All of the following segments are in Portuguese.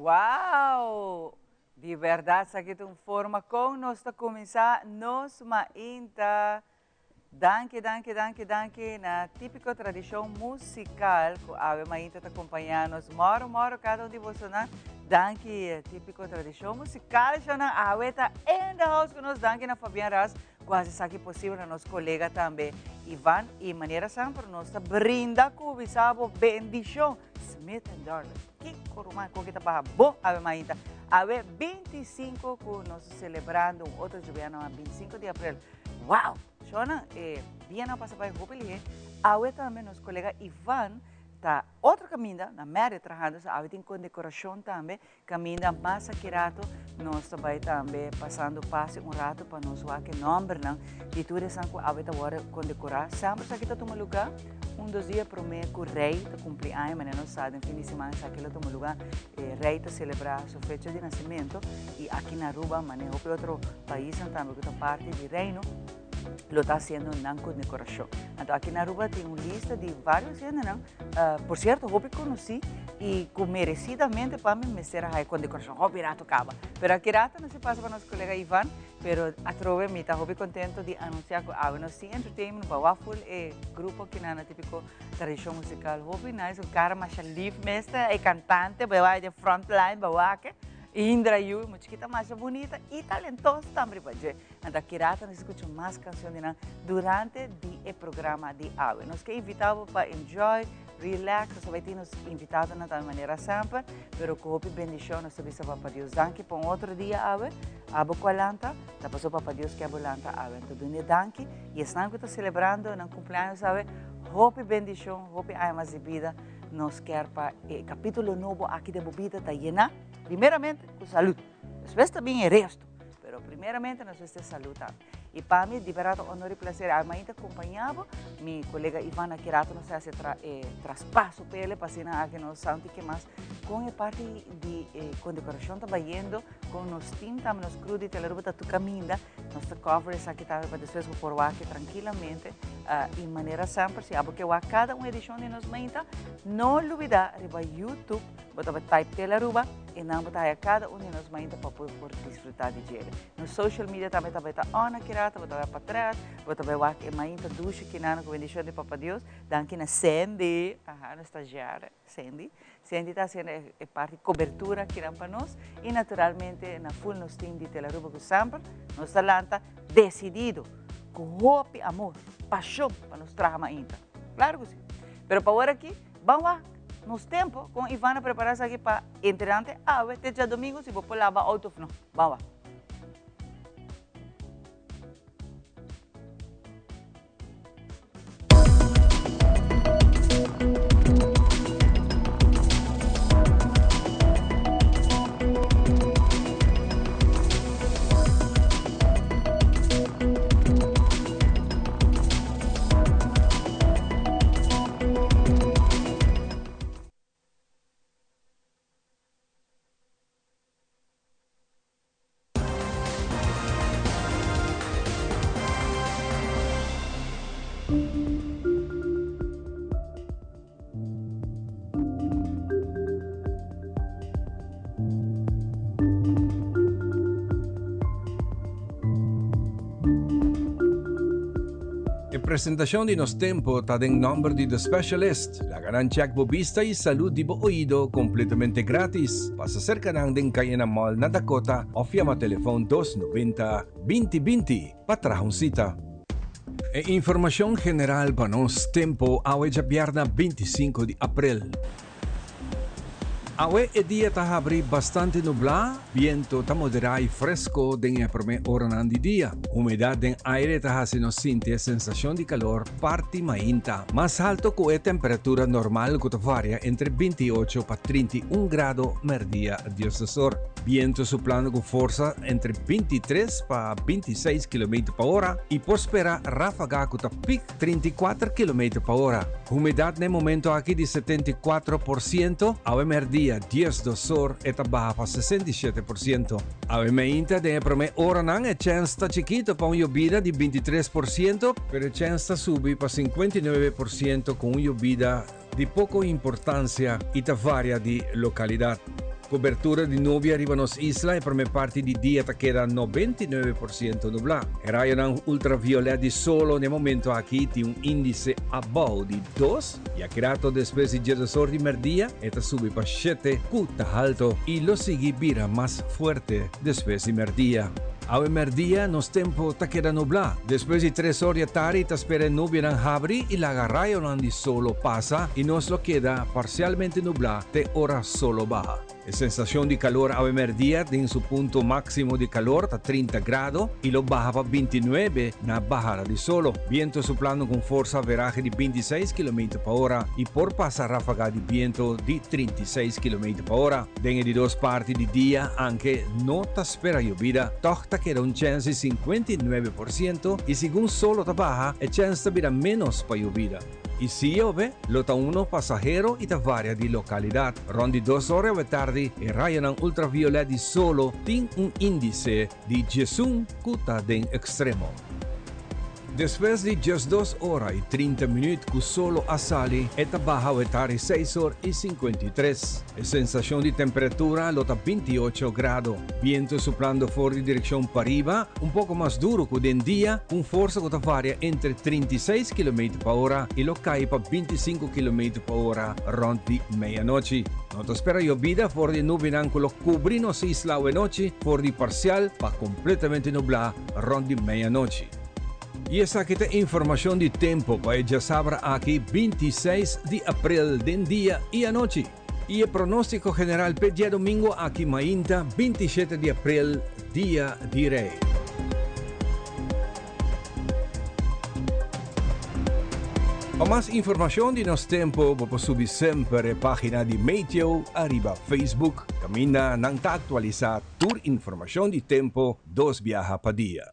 Uau! De verdade, aqui tem forma com nós está começar nos mainta. Danke na típica tradição musical que a mainta está acompanhando nos moro cada de vocês na danke típico tradição musical já na aweta in the house com nós danke na Fabiana Ras quase sabe possível na nosso colega também Ivan e maneira sempre nós brinda com o bisabo bendição Smith and Darling que coruma com que tá para bom a mainta ave 25 com nós celebrando outro jubiano 25 de abril wow Shona, bien na passa para Rupeli, awe também nosso colega Ivan tá outro caminho na média trabalhando, awe tem condecoração também, caminho massa quirato, nós também também passando passe rato para nós que nome não, e tudo isso que awe tá agora condecorar, sempre se aqui tá tomando lugar, dos dias para mim que o rei tá cumpleaños, mas não sabe, no fim de semana se aqui toma lugar, rei tá celebrar sua fecha de nascimento e aqui na Aruba, mas em outro país também que tá parte do reino lo está haciendo en condecoración. Entonces, aquí en Aruba tiene una lista de varios años, ¿no? Por cierto, yo conocí y merecidamente para mí me será la condecoración. Yo pirato acaba. Pero aquí rato no se pasa para nuestro colega Iván, pero a través de mí, contento de anunciar que no sí entertainment, para full grupo que na típico tradición musical. Hobby nice, un cara más live mestre, cantante, vai de frontline, que Indra Yu, uma chiquita mais bonita e talentosa também para gente. Então, aqui nós escutamos mais canções durante o programa de AWE. Nós que invitamos para enjoy, relax, nós vai ter nos invitado de maneira sempre, pero com a bendição nós sabemos para Deus. Danke para outro dia AWE, abo com a lanta, da passou para Deus que é a lanta AWE. Então, dune danke e estamos que celebrando no cumpleaños AWE. Hope bendição, hope há mais vida. Nos quer para o capítulo novo aqui de Bobita está llena, primeiramente com saúde, depois também o resto, mas primeiramente nós vamos ter saúde. E para mim, de verdade, honor e prazer, a mãe acompanhava, meu colega Ivan Akirato nos faz traspasso para ele, para que nós santi que mais, com a parte de condecoração trabalhando, com nos team, também nos cru de Teleruba, tu caminha, nós cover aqui também para depois por lá tranquilamente, de maneira sempre, se porque cada uma edição de nos mainta, não olvidar, riba YouTube, botar type Teleruba, e não botar cada um de nos mainta para poder desfrutar de ele. No social media também está on Akirato, botar para trás, botar para que mainta duche que não com bendição de Papa Deus, danke na Sandy, na estagiária, Sandy está fazendo parte de cobertura aqui para nós e naturalmente na full nos team de Teleruba que sempre, nos talanta decidido, com hope, amor, paixão para nos trazer ainda. Claro que sim. Mas para agora aqui, vamos lá, nos tempos, com Ivana preparar-se aqui para entrante, até dia domingo, se vou pôr lá, out of no. Vamos lá. Presentación de nos tempo está en nombre de The Specialist, la gran check bobista y salud de oído completamente gratis. Pasa cerca ng den Cayena Mall na Dakota o llama teléfono 290-2020 para un cita. E información general para nos tempo awe pierna 25 de abril. Awe e dia ta abri bastante nublado, viento ta moderado y fresco den a primer hora del día. Humedad den aire ta hace nos siente sensación de calor parte mainta. Más alto que la temperatura normal que varia entre 28 para 31 grados merdía Dios de Sol. Viento soplando con fuerza entre 23 para 26 km por hora y prospera ráfaga con pic 34 km por hora. Humedad en el momento aquí de 74%, awe merdía 10 do Sur eta baja para 67%. Ave mainta de primer hora nang e chance sta chiquito para una lluvia de 23%, pero chance sta subi para 59% con una lluvia de poca importancia y ta varia de localidad. Cobertura de nuvem arriba nos isla e per parte di dia queda 99% nublado. E raio ng ultraviolet di solo nel momento aqui tem um índice above di 2 e accurato depois de dia de sol de merdia e sube para 7 cuta alto e lo sigue vira mais forte depois de merdia. Ao merdia, nos tempo queda nublado. Depois de 3 horas de tarde, espera nuvem ng habri e la raio ng di solo pasa e nos lo queda parcialmente nublado te hora solo baja. La sensación de calor a merdia en su punto máximo de calor está 30 grados y lo baja para 29 na bajada de solo. Viento soplando con fuerza veraje de 26 km por hora y por pasar ráfaga de viento de 36 km por hora. Dentro de dos partes del día, aunque no te espera llovida, todavía queda un chance de 59% y según solo te baja, el chance de menos para llovida. Y si llueve, lo ta uno pasajero y ta varia di localidad. Rondi 2 horas de tarde, el rayo ng ultraviolet di solo tiene un índice de 11 cuta den extremo. Después de just 2 horas y 30 minutos que solo asali, esta baja de tarde 6 horas y 53. La sensación de temperatura lo está 28 grados. Viento soplando fuera de dirección para arriba, un poco más duro que el día, con fuerza que varia entre 36 km por hora y lo cae para 25 km por hora rond de medianoche. No te espera llovida fuera de nube ángulo cubrirnos isla de noche, fuera de parcial para completamente nublado rond de medianoche. Y esa que te información de tiempo para ya sabrá aquí 26 de abril del día y anoche. Y el pronóstico general para día domingo aquí Mainta 27 de abril, día de rey. Para más información de nuestro tiempo, puedes subir siempre a la página de Meteo, arriba Facebook. Camina nang actualizar tu información de tiempo 2 viajes por día.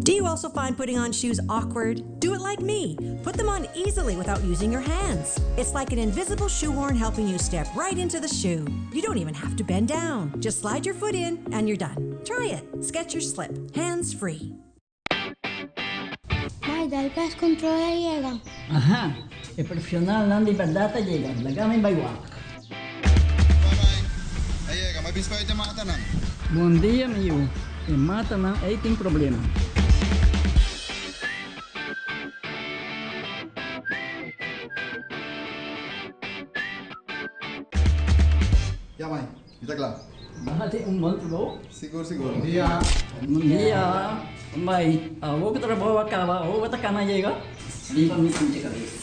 Do you also find putting on shoes awkward? Do it like me. Put them on easily without using your hands. It's like an invisible shoehorn helping you step right into the shoe. You don't even have to bend down. Just slide your foot in and you're done. Try it. Skechers Slip. Hands free. May, dahil kas kontrola llega. Aha, el profesional nan di verdad llega. Lagami baywak. Bye-bye. Llega, may bispa ito mata na. Bom dia, meu. E mata nan aí tem problema. Ya, May. Kita kelar. Bahati month bro. Siguro, siguro. Dia. Bom dia. May, vou que trabalho acaba. Vou que tá na llega. Di pa mi sinti kali.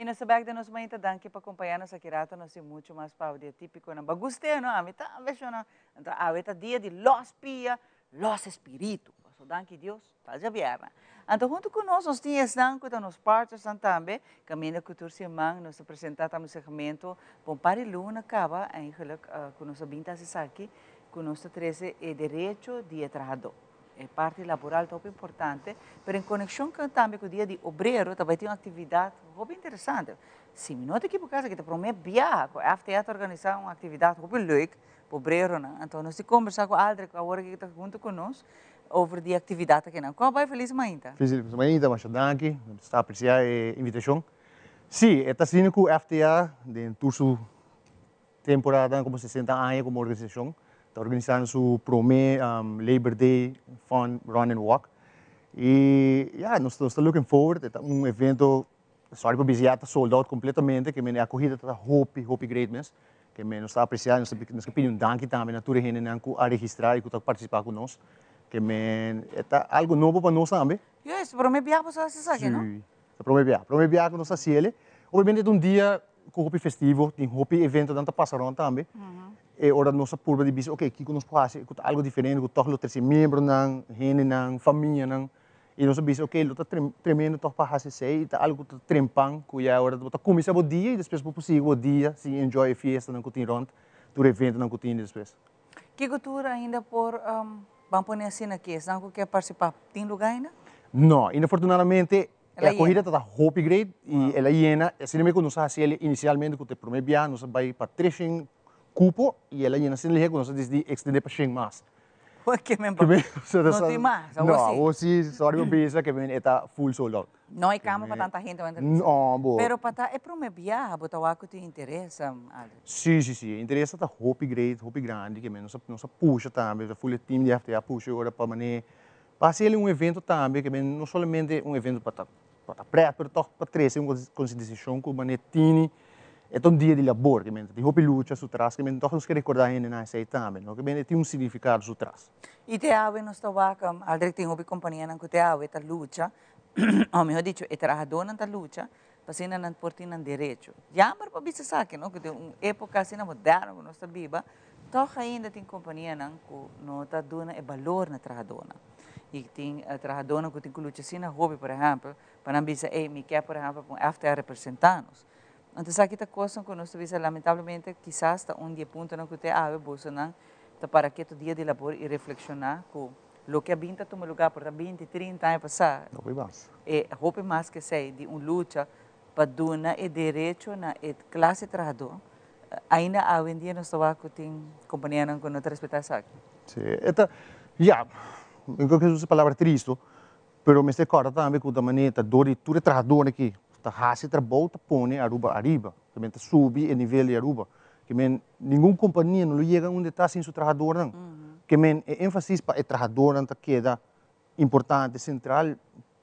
E nessa bagda nos mãe danke para acompanhar nossa kirata nós é muito mais para o dia típico na baguste no a mita vejo na então a dia de los pia los espírito so danke Deus tá já vierna então junto conosco nós tínhamos danke da nos partes também caminho cultura semana nos apresentar um segmento bom para luna acaba eigenlijk com nossa binta se aqui com nosso 13 direito de trabalho parte laboral top importante, mas em conexão também com o dia de obreiro, também tem uma atividade muito interessante. Se me nota aqui por casa que te promete viajar, a FTA organizar uma atividade muito leuk, para o obreiro, né? Então nós temos conversar com o Aldrich, agora que está junto conosco, over die activiteit que não. Qual vai feliz mainta? Feliz mainta, mas danke, está a apreciar a invitação. Sim, está sendo que o FTA, dentro da temporada, como 60 anos como organização, está organizando o Prome Labor Day Fun Run and Walk. E, nós estamos looking forward, é evento, sorry para dizer, está sold out completamente, que a corrida está hope great mesmo. Que nós estamos apreciando, nós pedimos danke também na tour a registrar e a participar conosco. Que é algo novo para nós também. Yes, para mim viajar para essa aqui, não? Sim, para mim viajar com nós assim ele. Obviamente é dia com o festivo, tem um evento dentro passaram também. E ora nossa curva de bicho, ok, que nós faz algo diferente, com todos os terceiros membros, não, gente, não, família, não. E nós bicho, ok, lo tá tremendo, toh para fazer sei, tá algo tá trempang, que é hora tá começar o dia e depois por possível o dia, se enjoy a festa não que rond, do evento não que tem depois. Que cultura ainda por vamos pôr assim aqui, não que quer participar, tem lugar ainda? Não, inafortunadamente a corrida está hope great e ela llena, assim mesmo nós fazemos inicialmente com o primeiro viagem, nós vai para 3 cupo e ela llena sem ligar, nós decidi extender para 100 mais. Porque mesmo não tem mais, não, hoje sorry bisa que está full sold out. Não é cama para tanta gente, não, boa. Pero para é para uma viagem, botar o que te interessa, Sim, interessa está hope great, hope grande, que nós puxa também, o full team de FTA puxa agora para maneira para ser evento também, que não somente evento para preto, mas também para trazer uma consideração que maneira tini é dia de labor, que tem hope luta su trás, que nós temos que recordar ainda na sei também, que tem significado su trás. E te ave nós está com aldrig tem hope companhia não que te ave ta luta, ou melhor dicho, é trabajador na luta, para não portar não direito. Já mas para bisa sa que não que uma época assim moderna que nós está viva, toch ainda tem companhia não que não está dando é valor na trabajador. E tem trabajador que tem que lutar assim na hobby, por exemplo, para não bisa me quer por exemplo um FTA representar-nos. Então, aqui está coisa que nós temos, lamentavelmente, quizás está dia ponto não que te ave, bolsa não, está para que o dia de labor e reflexionar com o que a binta toma lugar por 20, 30 anos passar. Não foi mais. E roupa mais que sei de luta para dar o direito na classe trabalhador. Ainda hoje em dia nós estamos com companhia não que não respeitar isso. Sim, eu uso a palavra triste, mas me recorda também que a maneira de tudo trabalhador aqui. Tá hasi trabalho tá põe arriba, também tá subir o nível de arriba, que nenhuma companhia não chega onde está sem seu trabalhador não, que é ênfase para o trabalhador não tá queda importante central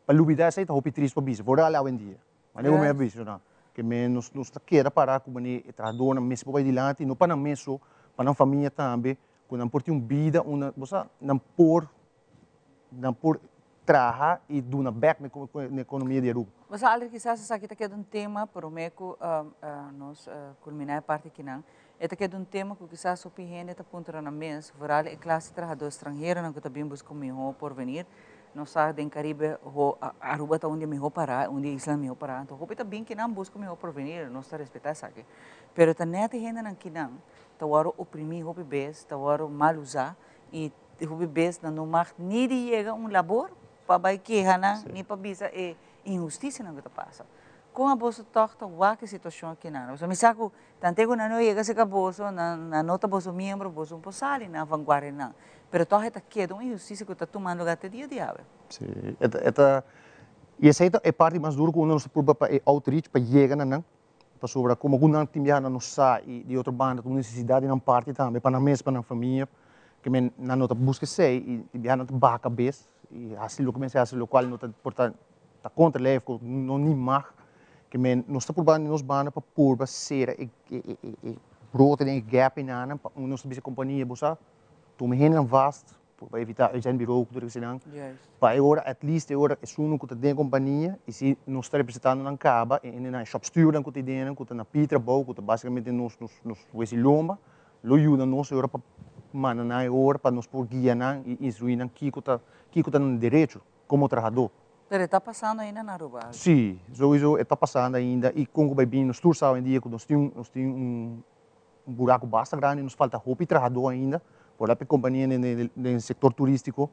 para lutar essa tá hopi triste para bis, fora lá em dia, mas não é bis não, que nos tá queda para como o trabalhador não mesmo vai adiante, não para não mesmo para não família também, quando não porte vida, você não por trabalhar e do na back na economia de Aruba. Mas algo que quizás aqui está quedando tema para o meio nós culminar a parte que não é quedando tema que quizás o PN está apontando na mesa, varal é classe trabalhador estrangeiro não que também busca melhor por venir, nós sabe em Caribe Aruba está onde melhor parar, onde Isla melhor parar, então hope também que não busca melhor por venir, nós está respeitar isso aqui, pero tá neta gente não que não, tá hora oprimir hope bes, tá hora mal usar e hope bes não mar nem de chega labor para vai quejar nem para bisa é injustiça não que passa. Com a bolsa torta, o que situação aqui não. Você me sabe tanto que não chega a bolsa, na nota bolsa membro, bolsa posali na vanguarda não. Pero torre está queda uma injustiça que está tomando até dia de hoje. Sim, e essa é a parte mais dura quando nós por para outreach para chegar não, para sobre como quando time já não sai e de outra banda com necessidade não parte também para na mesa para na família, que na nota busca sei e já não ba cabeça e assim começa a ser o qual não está portanto tá contra leve não nem mais que nós está por banda nós banda para por ser e brote em gap em ana para nós bisa companhia bossa tu me hen vast para evitar a gente bureau tudo isso não para agora at least agora é suno que tem companhia e se nós está representando na caba e na shop steward que tem que na Petra Bow que basicamente nos esse lomba lo ajuda nós agora para mana na agora para nos por guiar e instruir que está no direito como trabalhador. Pero está passando ainda na Aruba? Sim, isso está passando ainda e como vai vir nos tours em dia que nós temos buraco bastante grande, nos falta roupa e trabalhador ainda, por lá para a companhia no setor turístico,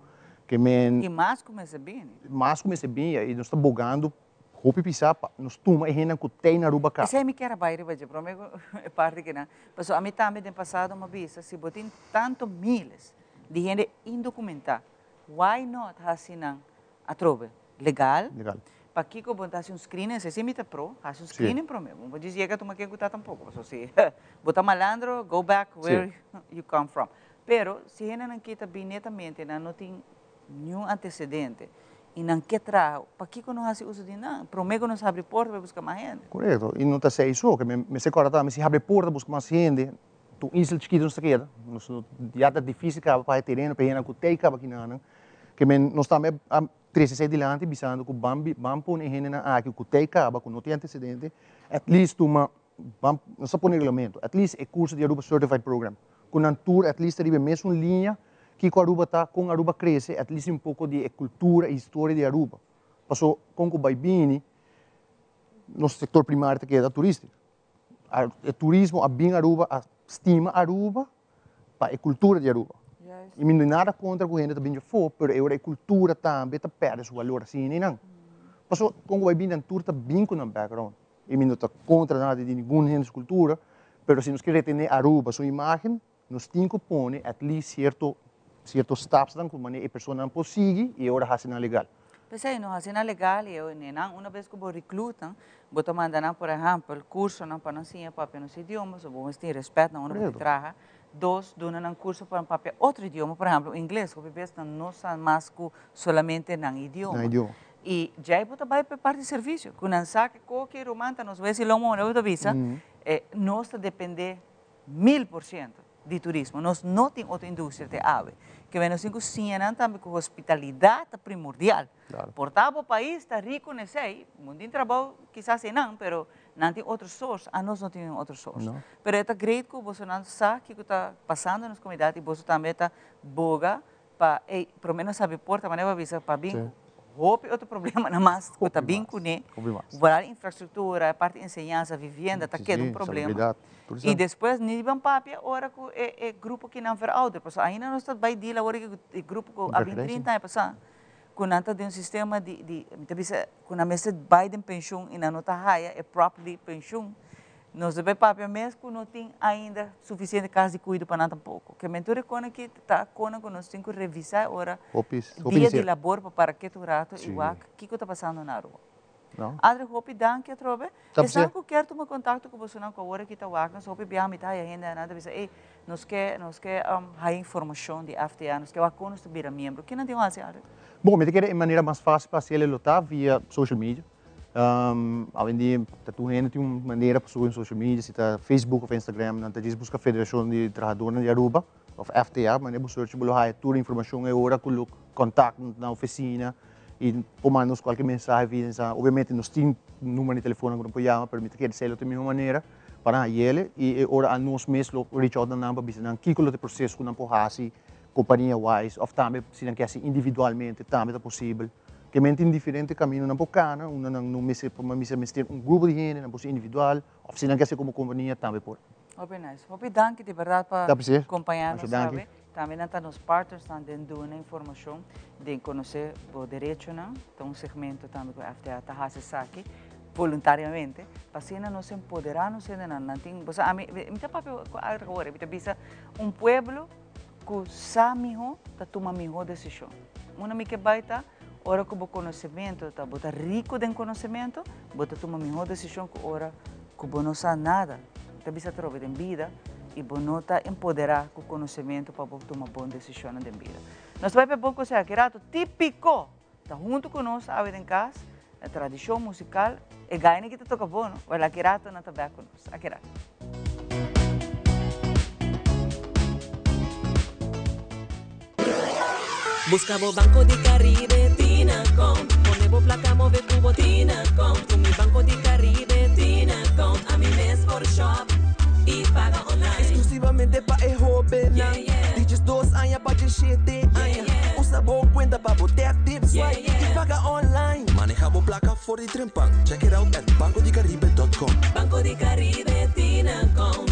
Que men E mais começa bem. mas comecei bem e nós estamos bogando roupa pisar, nós toma e rena que tem na ruba cá. Essa é a minha bairro, mas para mim é parte que não. Mas a mim também tem passado uma vez, se botem tanto miles de gente indocumentada, why not assinar a trove legal? Legal. Para que eu botasse um screening, se você me tá pro, faz um screening para mim. Vou dizer que tu me quer gostar tampouco, mas se botar malandro, go back where you come from. Pero se ele não quita bem netamente, não tem nenhum antecedente e não quer trazer, para que eu não faço uso de nada? Para mim, não abre porta para buscar mais gente. Correto. E não está sei isso, que me se corta, mas se abre porta busca mais gente, tu isla chiquito não se queda. Já é difícil para o terreno, para rena que tem cá aqui não. Que nós também 13 adiante, bisando que vamos pôr rena aqui que tem cá, que não tem antecedente, at least uma não se põe regulamento, at least é curso de Aruba Certified Program. Com a tour, at least arriba mesmo linha que a Aruba está, com a Aruba cresce, at least um pouco de cultura e história de Aruba. Passou com o Baibini, nosso setor primário que é turístico. O turismo, a bem Aruba, a estima Aruba, para a cultura de Aruba. Yes. E não nada contra o gente também já foi, mas a cultura também está perde seu valor assim, não. Passou com o Baibini, a tour está bem com o background. E não está contra nada de nenhuma gente de cultura, mas se nós queremos reter Aruba, sua imagem, nós temos que pôr, at least, certos steps que a pessoa não pode seguir e agora assina legal. Pensei, não assina legal e eu, uma vez que eu recrutam, vou mandar, por exemplo, curso para não ser papel nos idiomas, vou ter respeito, não vou trabalhar. Dois, dão curso para papel outro idioma, por exemplo, inglês, que eu não são mais que solamente no idioma. E já vou trabalhar para parte de serviço, que não sabe que qualquer romanta nos vê se lomo na outra visa, nós depender 1000% de turismo. Nós não temos outra indústria de ave. Que nós temos que também com hospitalidade primordial. Claro. Portanto, o país está rico nesse aí. Muito trabalho, quizás não, mas não tem outro source. A nós não temos outro source. Mas é great que você não sabe o que está passando nas comunidades e você também está boga para, pelo menos sabe porta, mas não vai avisar para bem. Houve outro problema, não mais, que está bem com ele. A infraestrutura, a parte de ensinança, vivenda, está quedando um problema. E depois, nem vão papia, ora que é grupo que não veralda. Ainda não está bem de lá, ora que o grupo que há 30 anos passar, com nada de um sistema de com a mesa vai de pensão e não está raia, é properly pensão. Nós devemos papia mesmo que não tem ainda suficiente casa de cuidado para nada pouco. Que a mentora que está com nós temos que revisar ora dia de labor para que tu rato igual que está passando na rua. Adre hopi dan que trove. Está que quer tomar contato com você não com a hora que está wak, nós hopi bem mitad ainda nada bisa nos quer a informação de FTA, nos quer wak nos bira membro. Que não tem mais Adre? Bom, me quer é maneira mais fácil para se ele lutar via social media. Além de tu tem uma maneira para subir em social media, se está Facebook ou Instagram, não está diz busca a Federação de Trabalhadores de Aruba, ou FTA, mas é search pelo high tour informação é hora com contato na oficina e pomando qualquer mensagem, obviamente nós temos número de telefone que não pode chamar, permite que ele seja da mesma maneira para ele e ora a nós mesmos reach out na para dizer que o processo que não pode fazer companhia wise, ou também se não quer ser individualmente também é possível. Que mente em diferentes caminhos na bocana, não me ser um grupo de gente, não pode ser individual, ou se não quer ser como companhia também pode. Open nice. Open danke de verdade para acompanhar-nos, sabe? Também está nos partners, estão dando informação de conhecer o direito, não? Então um segmento também que a FTA está fazendo aqui voluntariamente, para se nos empoderar, não tem, você a mim está papel agora, me bisa pueblo que sabe melhor, está tomando melhor decisão. Uma me que baita ora que o conhecimento está rico de conhecimento, bota tomar melhor decisão que ora que não sabe nada, está bisa trocar em vida e não está empoderar com o conhecimento para tomar boa decisão na vida. Nós vamos ver pouco se aqui rato típico, está junto conosco a vida em casa, a tradição musical e ganha que toca bom, olha aqui rato não está bem conosco, aqui rato. Buscavo Banco de Caribe, Tinacom. Ponevo placa, move cubo, Tinacom. Tu mi Banco de Caribe, Tinacom. A mi mes por shop e paga online. Exclusivamente para el joven. Dices 2 años para el 7 años. Usa boa cuenta para poder tips y paga online. Manejamos placa for the Trempan. Check it out at bancodecaribe.com. Banco de Caribe, Tinacom.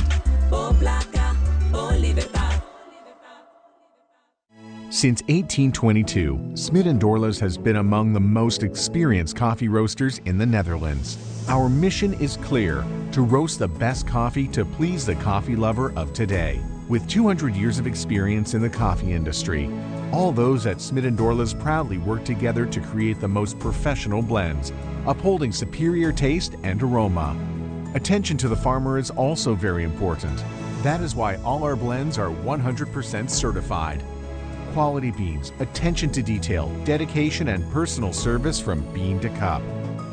Por placa, por libertad. Since 1822, Smit & Dorlas has been among the most experienced coffee roasters in the Netherlands. Our mission is clear: to roast the best coffee to please the coffee lover of today. With 200 years of experience in the coffee industry, all those at Smit & Dorlas proudly work together to create the most professional blends, upholding superior taste and aroma. Attention to the farmer is also very important. That is why all our blends are 100% certified. Quality beans, attention to detail, dedication, and personal service from bean to cup.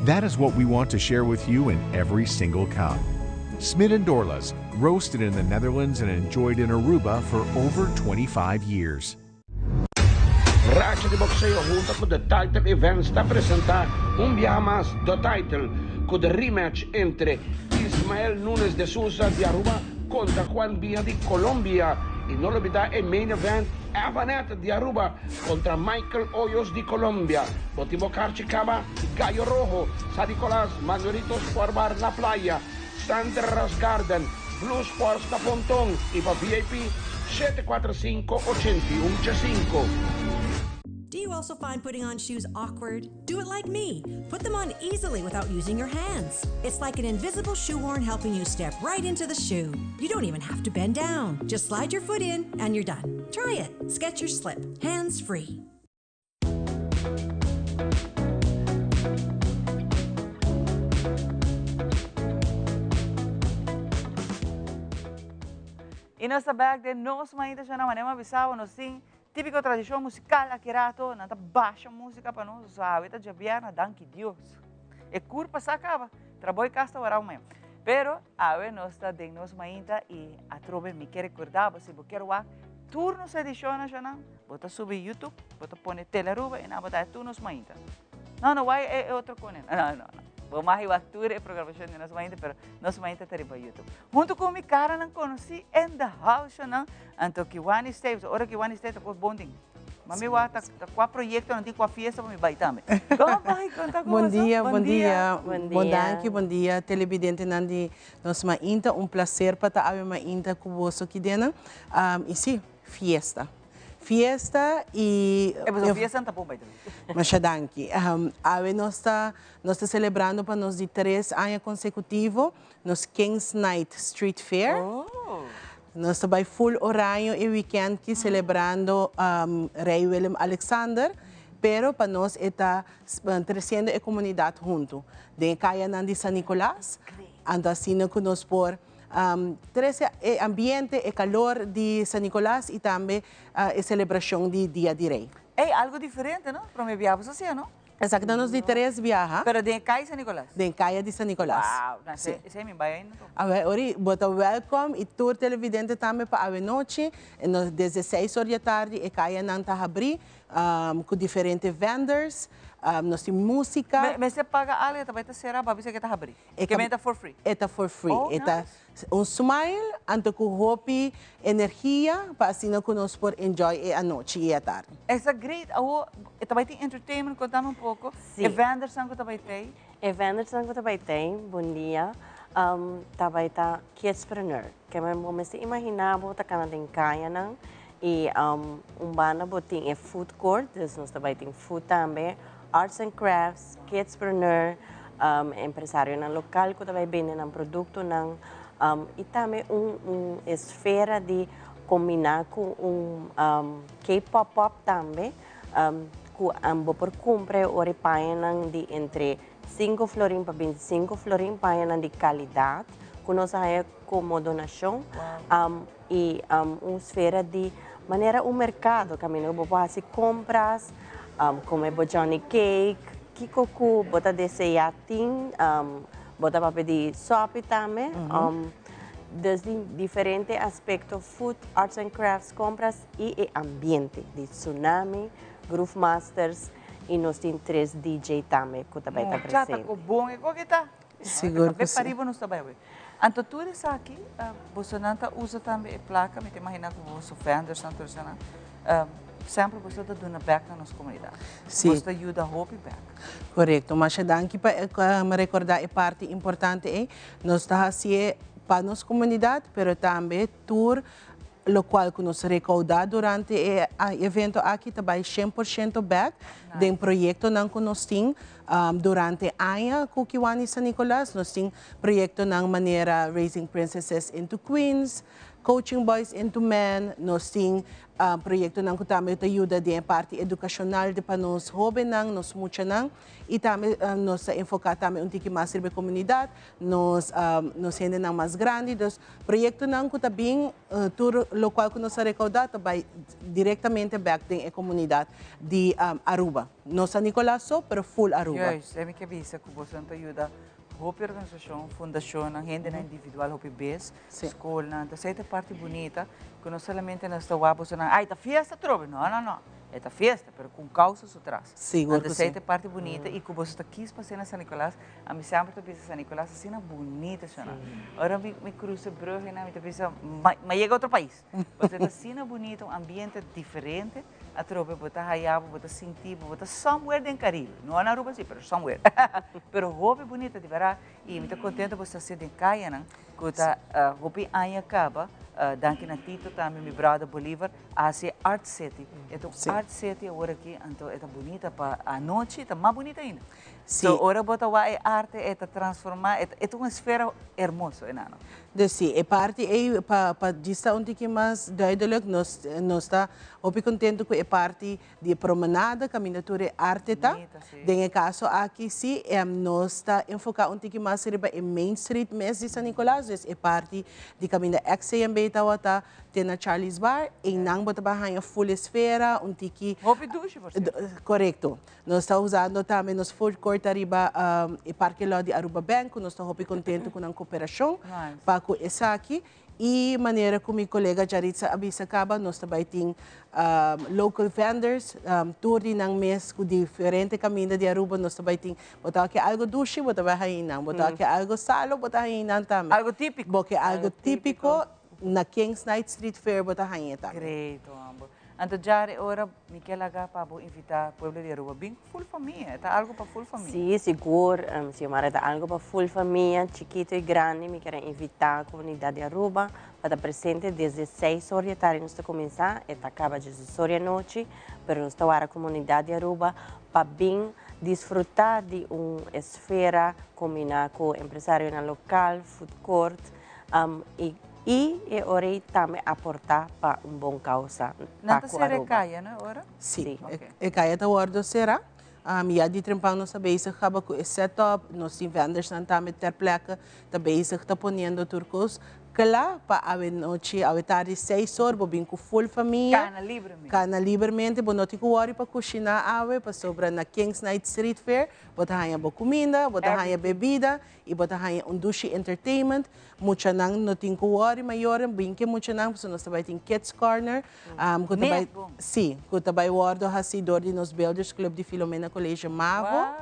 That is what we want to share with you in every single cup. Smit & Dorlas, roasted in the Netherlands and enjoyed in Aruba for over 25 years. Racha de boxeo junto com The Title Events está apresentar dia mais The Title, com o rematch entre Ismael Nunes de Souza de Aruba contra Juan Villa de Colômbia. E não olvidar o main event, Avanet de Aruba contra Michael Hoyos de Colômbia. Motivo Carchicaba, Gallo Rojo, Sadicolas, Manoritos por Bar na Playa, Sandra's Garden, Blue Sports na Pontón e para VIP 745-8115. Do you also find putting on shoes awkward? Do it like me. Put them on easily without using your hands. It's like an invisible shoehorn helping you step right into the shoe. You don't even have to bend down. Just slide your foot in and you're done. Try it. Skechers Slip. Hands free. E nessa bag de nós ainda já não manema bisava nós sim típico tradição musical aqui rato nada baixa música para nós sabe tá jabiana danke Deus e curpa se acaba trabalho casta varau mesmo pero ave nós está de nós ainda e a trove me quer recordar se você quer o turno se ediciona já não bota subir YouTube bota pôr teleruba e na bota turnos ainda não vai é outro cone não vamos arribar tudo a programação de nós ainda, mas nós ainda está no YouTube. Junto com minha cara não conheci in the house não, então que Wani Staves, hora que Wani Staves está com bonding. Mami wa tá com o projeto não tem com a festa para me vai também. Como vai contar com Bom você? dia, bom dia, Bom bom dia. danke, bom dia, televidente Nandi, nós ainda prazer para estar ainda com você aqui dentro. E sim, fiesta e É fiesta tá bom vai mas danke. Nós está celebrando para nós de 3 anos consecutivos nos Kings Night Street Fair. Nós estamos full horário e weekend que celebrando Rei Willem Alexander, pero para nós está crescendo a comunidade junto. De Caia de San Nicolás, anda assim que nós por ambiente e calor de San Nicolás e também a celebração de Dia de Rei. É algo diferente, não? Para me viajar assim, não? Exacto, nós de 3 viajas. Pero de Caia San Nicolás. De Caia de San Nicolás. Wow, esse é me vai ainda. Ori, bota welcome e tour televidente também para a noite, às 16 horas da tarde, e Caia não está abrir com diferentes vendors. Nós temos música. Mas você paga algo, também está será para você que está abrir. Que me está for free. Está for free. Oh, Está smile, anto com hope, energia, para assim que nós por enjoy a noite e a tarde. Essa great. Também tem entertainment, contando pouco. Sim. E vendors que também tem. E vendors que também tem, bom dia. Também tá Kidspreneur, que é uma se imaginava tá kana tem kaya nang e bana boting é food court, nós também tem food também. Arts and Crafts, Kidspreneur, empresário na local que também vende ng produto ng e também esfera de combinar com K-pop também que por compre ori payanan de entre 5 florin para 25 florin payanan de qualidade que nós é como donação e esfera de maneira o mercado caminho vou fazer compras como Johnny Cake, Kikoku, bota desse yatin, bota para pedir sopa também. Desde diferentes aspectos, food, arts and crafts, compras e ambiente, de Tsunami, Groove Masters e nós temos 3 DJ também que também está presente. Já está bom, e qual que está? Seguro que sim. Paribo nos também. Então, tu eres aqui, você não usa também a placa, me imagina que você vendors, sempre você está dando back na nossa comunidade. Sim. Você ajuda a Hope back. Correto, mas danke para me recordar a parte importante nós está assim para nossa comunidade, pero também tour lo qual que nos recauda durante o evento aqui também 100% back do projeto que nós temos durante a Kukiwani San Nicolas. Nós temos projeto na maneira Raising Princesses into Queens, Coaching Boys into Men. Nós temos projeto que também ajuda de parte educacional de para nós jovens, nós muitos e também nós enfocamos também pouco mais sobre a comunidade, nós gente mais grande, dos projetos que também tudo local que nós recaudamos também diretamente back da comunidade de Aruba. Nós San Nicolas só, pero full Aruba. Yes, é que visa que você ajuda a organização, fundação, a gente individual, a base, escola, essa é a parte bonita, que não somente nós estamos ai, tá festa, trove, não. É a festa, mas com causa por trás. Seguro que sim. Essa é a parte bonita e que você está aqui para San Nicolás, a mim sempre está pensando San Nicolás, assim, é bonita, agora me cruza Brugge, me está pensando, mas chega a outro país. Você está assim, bonito, um ambiente diferente, a trove, você raiava, você sentir, você está somewhere em Caribe, não é na Aruba, sim, mas somewhere. Pero roupa é bonita, de verdade, e me está contente você estar em Caiana, que está roupa aí acaba. Danke na Tito, também meu brother Bolívar, hace Art City. Então, Art City agora aqui, então, é bonita para a noite, é mais bonita ainda. Então, agora bota lá é arte, é transformar, é uma esfera hermosa, enano. Sim, é parte para dizer onde mais duidelijk, nós está muito contente com a parte de promenada, caminhatura arte tá. Em caso aqui sim, nós está enfocado onde mais riba em Main Street mesmo de San Nicolás, é parte de caminho XCMB tá, tem na Charlie's Bar, e não bota barra full esfera, onde que correto. Nós está usando também nos food court arriba e parque lá de Aruba Bank, nós estamos muito contente com a cooperação para com essa aqui. E maneira como meu colega Jaritza Abisacaba, nós também temos local vendors, tour ng mês com diferente caminho de Aruba, nós também temos, botar aqui algo doce, botar hainan, botar aqui algo salo, botar hainan também. Algo típico. Porque algo típico na Kings Night Street Fair, botar hainan também. Great, ambo. Então, já é hora, Miquel Aga, para invitar o povo de Aruba, bem full família, está algo para full família? Sim, seguro, se eu está algo para full família, chiquito e grande, me quero invitar a comunidade de Aruba para estar presente desde 6 horas da tarde, nós começar, e acaba de 6 horas da noite, mas nós estamos a comunidade de Aruba para bem desfrutar de uma esfera, combinar com empresário local, food court, e ora também aportar para uma boa causa. Não será caia, não é? Sim, é caia da hora será. Já de trempão nós sabemos que acaba com esse setup, nós temos vendors que também ter placa, também que está ponendo turcos. Claro, para a noite, a tarde 6 horas, vou vir com full família. Cana livremente, vou não ter que worry para cozinhar, para sobrar na Kings Night Street Fair, botar aí boa comida, botar aí bebida, e botar aí duche entertainment. Muita não tem que worry maior, bem que muita não, porque nós também tem Kids Corner. Sim, que também guardo assim de nos Builders Club de Filomena Colégio Mavo.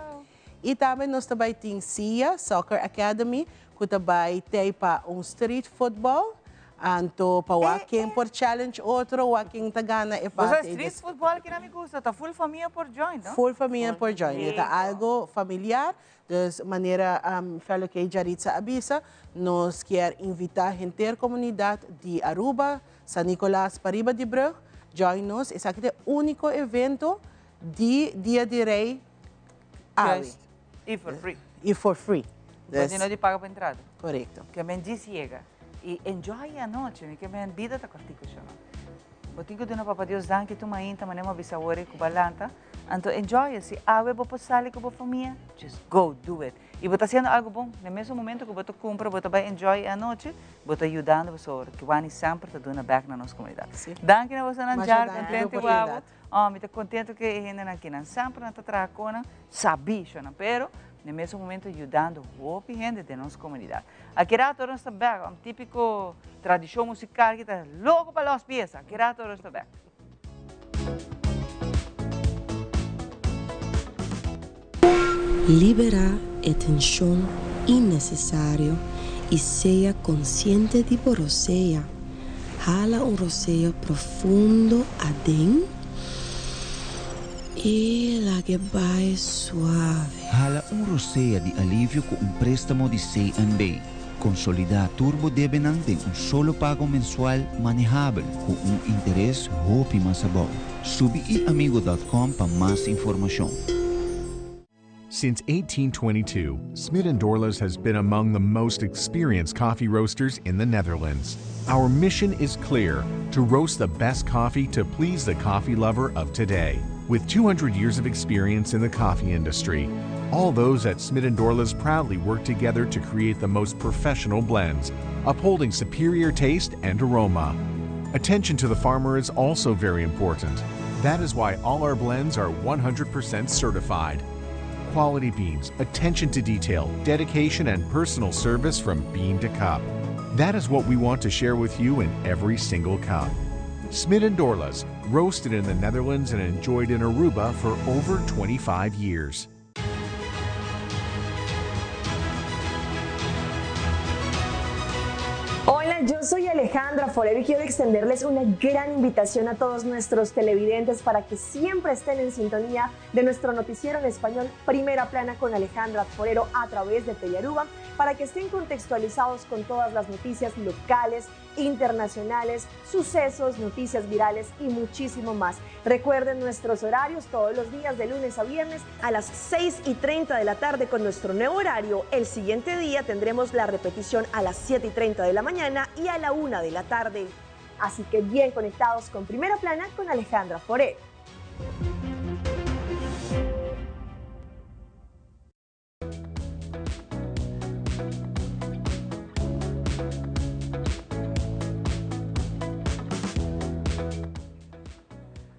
E também nós também tem CIA Soccer Academy, que também tem para street football, anto para walking por challenge, outro walking tagana é para street football que não me gusta, tá full família por join, não? Full família por join, tá algo familiar, de maneira fellow que Jaritza Abisa, nós quer invitar a inteira comunidade de Aruba, San Nicolás, Pariba de Brugge, join nos, esse aqui é o único evento de Dia de Rei. E for free. E for free. Você não te paga para entrada. Correto. Que me diz chega. E enjoy a noite, que me vida está cortico chama. Botinho de novo para Deus dan que tu mainta, manema bisawori com balanta. Então enjoy se ave vou passar com a família, just go do it. E você fazendo algo bom, no mesmo momento que você compra, você vai enjoy a noite, você ajudando você que vai sempre te dando back na nossa comunidade. Dan que você não já contente guapo. Me estou contente que a gente aqui não sempre não está tracona, sabia, pero no mesmo momento ajudando a gente de nossa comunidade. Aqui rato nós está back, um típico tradição musical que está louco para as piezas. Aqui rato nós está back. Libera a tensão innecessária e seja consciente de você. Jala roceio profundo adentro e larga suave. Hala roceio de alívio com préstamo de C&B. consolidar Turbo Debenang de un solo pago mensual manejable con un interés Hopi más abajo. Subiiamigo.com para más información. Since 1822, Smit & Dorlas has been among the most experienced coffee roasters in the Netherlands. Our mission is clear: to roast the best coffee to please the coffee lover of today. With 200 years of experience in the coffee industry, all those at Smit & Dorlas proudly work together to create the most professional blends, upholding superior taste and aroma. Attention to the farmer is also very important. That is why all our blends are 100% certified. Quality beans, attention to detail, dedication, and personal service from bean to cup. That is what we want to share with you in every single cup. Smit & Dorlas, roasted in the Netherlands and enjoyed in Aruba for over 25 years. Hola, yo soy Alejandra Forero y quiero extenderles una gran invitación a todos nuestros televidentes para que siempre estén en sintonía de nuestro noticiero en español Primera Plana con Alejandra Forero a través de Telearuba, para que estén contextualizados con todas las noticias locales, internacionales, sucesos, noticias virales y muchísimo más. Recuerden nuestros horarios todos los días de lunes a viernes a las 6:30 de la tarde con nuestro nuevo horario. El siguiente día tendremos la repetición a las 7:30 de la mañana y a la 1 de la tarde. Así que bien conectados con Primera Plana con Alejandra Forero.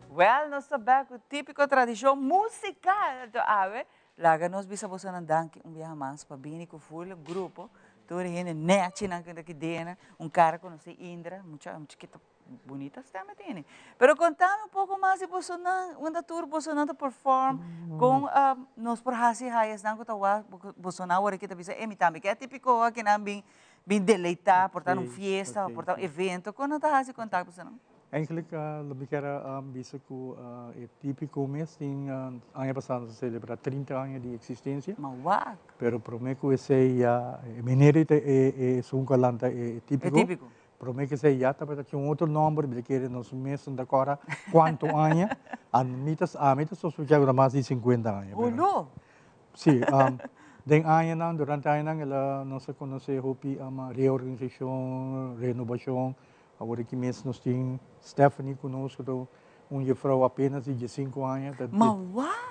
Well, nós estamos back com a típica tradição musical do AVE. Laga nós bisamos a danke via mais para bem com o full grupo. Tudo aí net na que dena, cara com você Indra, muita chiquita bonita está metendo. Pero contame pouco mais de você onde tour você não perform com nós por hasi haias não que tá você não hora que tá bisa emitame que é típico que não bem deleitar, portar fiesta, portar evento, quando tá hasi contato você não? Eigenlijk lebih kira bisa ku típico mês tem ano passado celebrar 30 anos de existência. Mauac. Pero prometo esse ya mineiro é sunkalanta é típico. É típico. Prometo esse ya tapi tinha outro nome porque querer nos mês da agora quanto ano a mitas só fica mais de 50 anos. Olô. Sim, den ano não durante ano ela não se conhece hopi uma reorganização, renovação. Agora que mês nós temos Stephanie conosco, juffrouw apenas de 5 anos.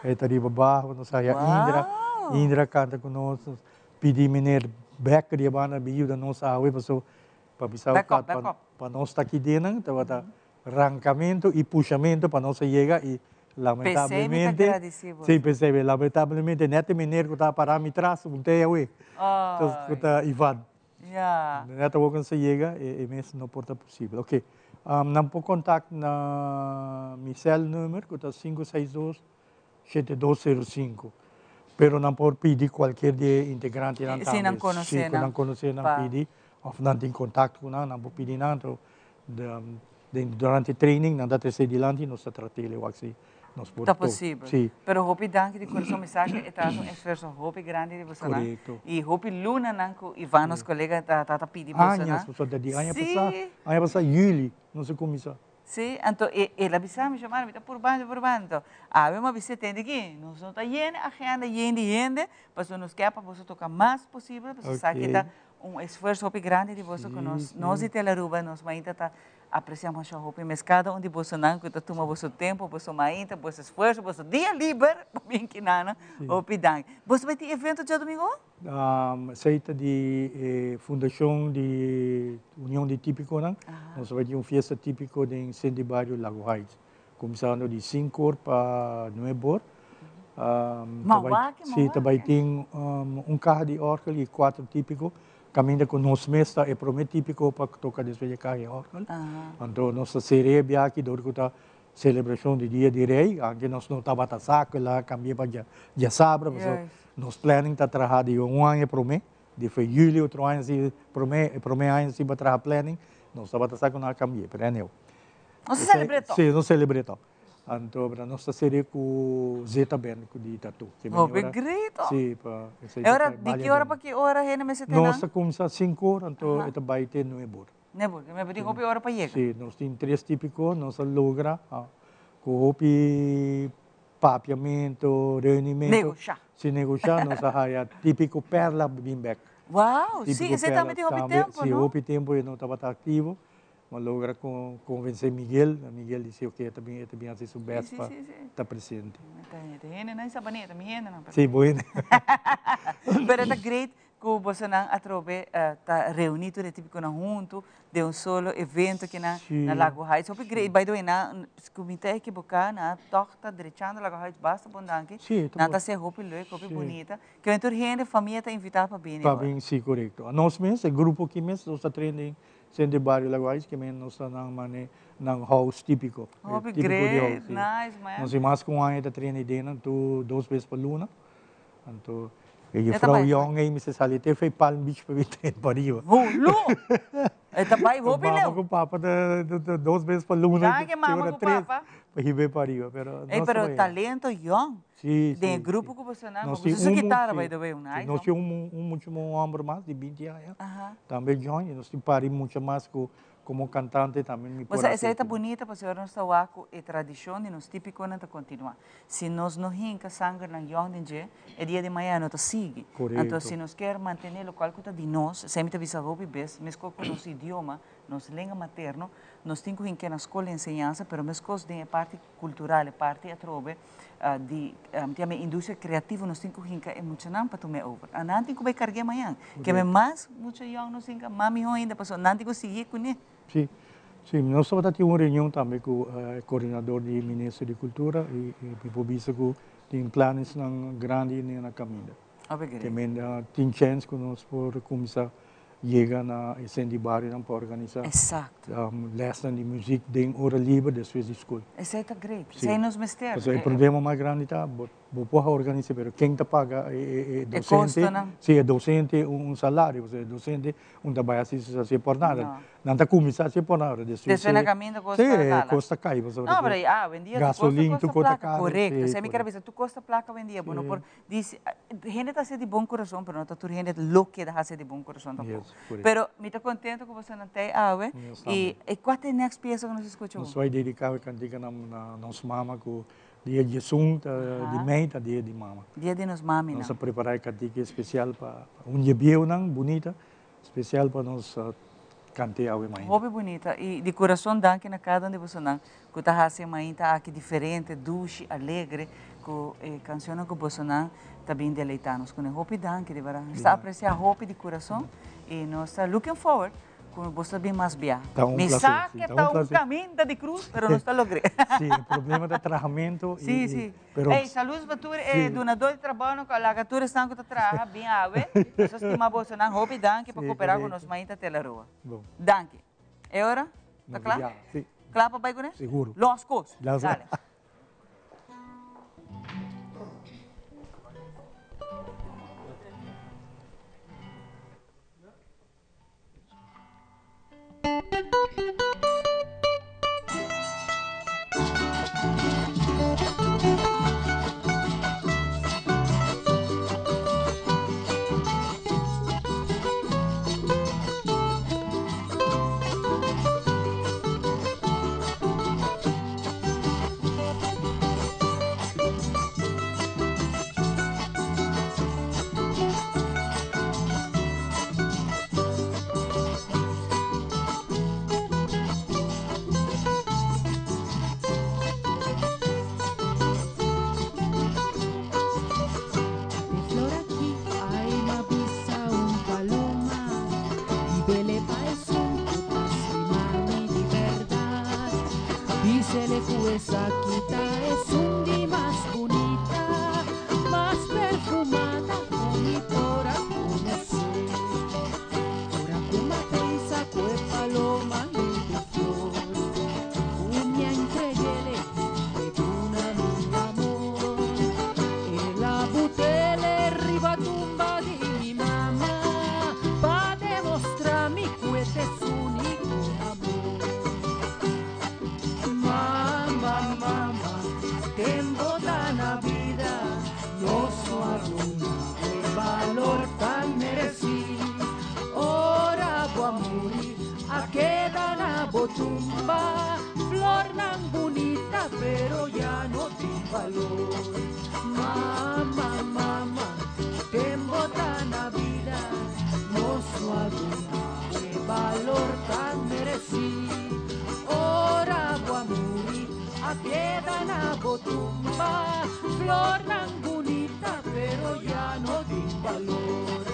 É tariba baixo, nós saia Indra canta conosco, pedi meneer Becker de bana biu da nossa awe para bisau para nós estar aqui dentro, tá arrancamento e puxamento para nós chegar e lamentavelmente, sim, percebe, lamentavelmente nete meneer que está para me trás, não tem awe, então está Ivan. Neta vou conseguir chegar e mesmo não porta possível. Ok, não pode contato na meu cell número que está 562-7205. Pero não pode pedir qualquer integrante não se não conhecer, não conhecer, não pedir, ou não tem contato com não pode pedir nada. Durante o training, não dá terceiro dilante, nós tratamos o assim. Está possível. Sim. Pero hopi danke de coração mensagem é um esforço hopi grande de você lá. E hopi luna nanco Ivan nos colega tá pedindo você lá. Ano passado juli, nós começamos. Sim, então ela bisa me chamaram, está por bando. Ave uma visita aqui, nós não tá yendo agenda yende, para nos quer para você tocar mais possível, para você sabe que tá esforço hopi grande de você com nós e Telearuba, nós ainda tá apreciamos a hopi mescada onde você não que toma você tempo, você ainda, você esforço, você dia livre, bem que nada, hopi dank. Você vai ter evento dia domingo? Seita de fundação de União de Típico, nós vamos ter uma festa típico em Centro Bairro Lago Heights, começando de 5 para 9 horas. Sim, também tem carro de órgão e 4 típicos. Caminha com nós mesmo é prometido típico para tocar desde carro e órgão. Então nossa série aqui durante a celebração do Dia de Rei, aqui nós não estava a saco lá, caminha para já sabe, nós planning está trabalhando de ano promete, de foi julho outro ano se promete ano se para planning, nós estava a saco na caminha, para não. Não se celebrou. Sim, não celebrou. Anto, para nossa série com Zeta Band, com de tatu. Oh, great! Sim, para... Agora, de que hora para que hora é na mesa tenang? Nós começamos às 5 horas, então é vai ter 9 horas. Nebo, me pedi hopi hora para chegar. Sim, nós temos 3 típicos, nós logra com hopi papiamento, reunimento. Negociar. Se negociar, nós haya típico perla bimbek. Uau, sim, você também tem hopi tempo, sim, não? hopi tempo e não estava ativo. Mas logra convencer Miguel. Miguel disse que também assim soubesse para estar presente. Sim, bueno. Pero é great que você não atrobe tá reunido de típico na junto de solo evento que na Lago Heights. Hope great by the way na comitê que boca na toca derechando Lago Heights basta bondanque. Na tá ser hope leuk, hope bonita. Que o gente família tá invitada para vir. Para vir, sim, correto. Nós mesmos, o grupo que mesmo nós está treinando Sende Barrio Lago Heights, que nós está nang house típico. Oh, great, nice, man. Nós mais com a gente treina dentro 2 vezes por luna. Então, e Frau Young aí me se sali te foi Palm Beach para vir treinar para Rio. Lu! Eta bai, vou pileu. Com papa 2 vezes por luna. Já que mama com papa. Para ir para Rio, pero talento young. Sim, tem grupo que você não, você guitarra by the way, nice. Nós temos último homem mais de 20 anos. Também John, nós temos pari muito mais como cantante também. Mas essa é bonita, porque nós estamos aqui é tradição e nós típico não continuar. Se nós não hinca sangue na young dia, é dia de manhã nós sigue. Então se nós quer manter o qual que de nós, sempre visa roupa bes, mesmo com nosso idioma, nossa língua materno, nós temos que hinca na escola ensinança, mas mesmo com a parte cultural, a parte atrobe de indústria criativa, nós temos que hinca emocionante para tomar over. A não tem que vai carregar amanhã, que é mais muito young nós hinca, mami ainda passou, não tem que seguir com ele. Sim, sim. Nós estamos tendo uma reunião também com o coordenador do Ministério de Cultura e por isso que tem planos grandes na caminho. Também tem chance que nós podemos começar a chegar na Sende Barrio para organizar. Exato. Lesson de música de hora livre depois da escola. Isso é great. Isso é nos mistérios. O problema mais grande está, vou organizar, mas quem está paga é docente. Se é docente, salário. Se é docente, trabalho assim por nada. Não está começando assim por nada. Depois na caminho custa caro. Sim, custa caro. Não, mas vendia gasolina, tu custa caro. Correto. Se me quer dizer, tu custa placa vendia. Bueno, por diz, gente está sendo de bom coração, mas não está tudo gente louca de ser de bom coração também. Pero me estou contente que você não tem ave. E qual é a next pieza que nós escutamos? Nós vamos dedicar a cantiga na nossa mama com dia de sunta, de meita, dia de mama. Dia de nos mami, não? Nós vamos preparar a cantiga especial para dia não bonita, especial para nós cantar a mãe. Hobby bonita e de coração danke na cada onde você não. Que tá assim mãe tá aqui diferente, dulce, alegre, com canção que você não tá bem deleitando-nos com hobby danke de verdade. Está apreciando hobby de coração e nós está looking forward. Como você bem mais bem. Me sabe que está caminho de cruz, mas não está logrando. Sim, o problema do tratamento. Sim, sim. Ei, saúde para tu, donador de trabalho, que a lagatura está que trabalha bem ave. Isso estima você não hobby danke para cooperar com nós mãe da Telarua. Danke. É hora? Está claro? Sim. Claro para vai Seguro. Los cos. Dale. Esa quita es un día más bonita, más perfumada, con mi por a conocer. Ora como pensa que paloma en tu flor, uña increíble de una mi amor. En la butela arriba tumba de mi mamá, pa' demostrarme que este es único amor. Mama, mama. aduna el valor tan merecido. Ora voy a morir, a quedar na botumba, flor tan bonita, pero ya no tiene valor. Mama, mama, tempo tan na vida, no aduna el valor tan merecido. Ora voy a morir, a quedar na botumba, flor tan bonita, pero ya no tiene valor.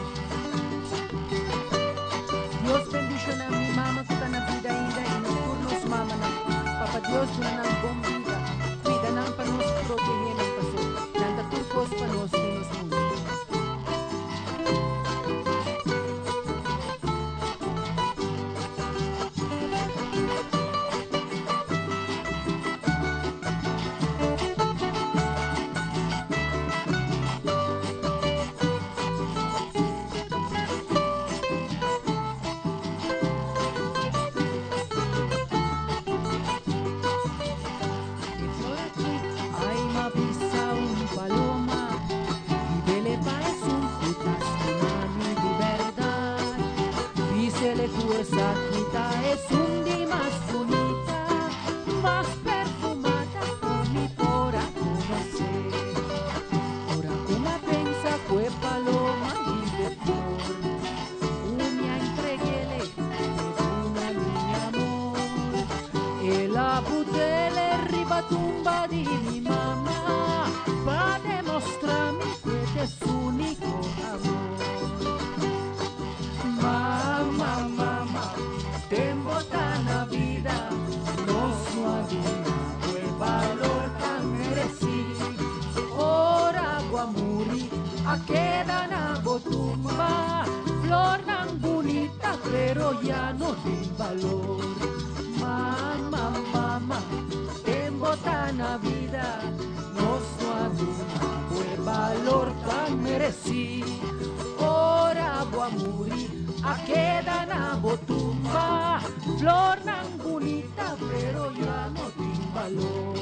Dios bendiga a mi mamá que está en la vida ainda y nos turnos mamá. Papá Dios nos bom vida, cuida nos para nos proteger nos pasó. Nanda turcos para nos que nos mundo. Esa quita es un día más bonita, más perfumada, por mi por a conocer. Ahora una pensa fue paloma y de flor, una entreguele una mi amor. El abudele riba tumba de mi mamá, para demostrarme que es único amor. Mamá, mamá, tempo tan na vida, nosso aduna el valor tan merecido. Ora voy a morir, a quedar na botumba, flor tan bonita, pero ya no tiene valor. Mamá, mamá, tempo tan na vida, nosso aduna el valor tan merecido. Ora voy a morir, a quedar na botumba, flor tan bonita, pero ya no tiene valor.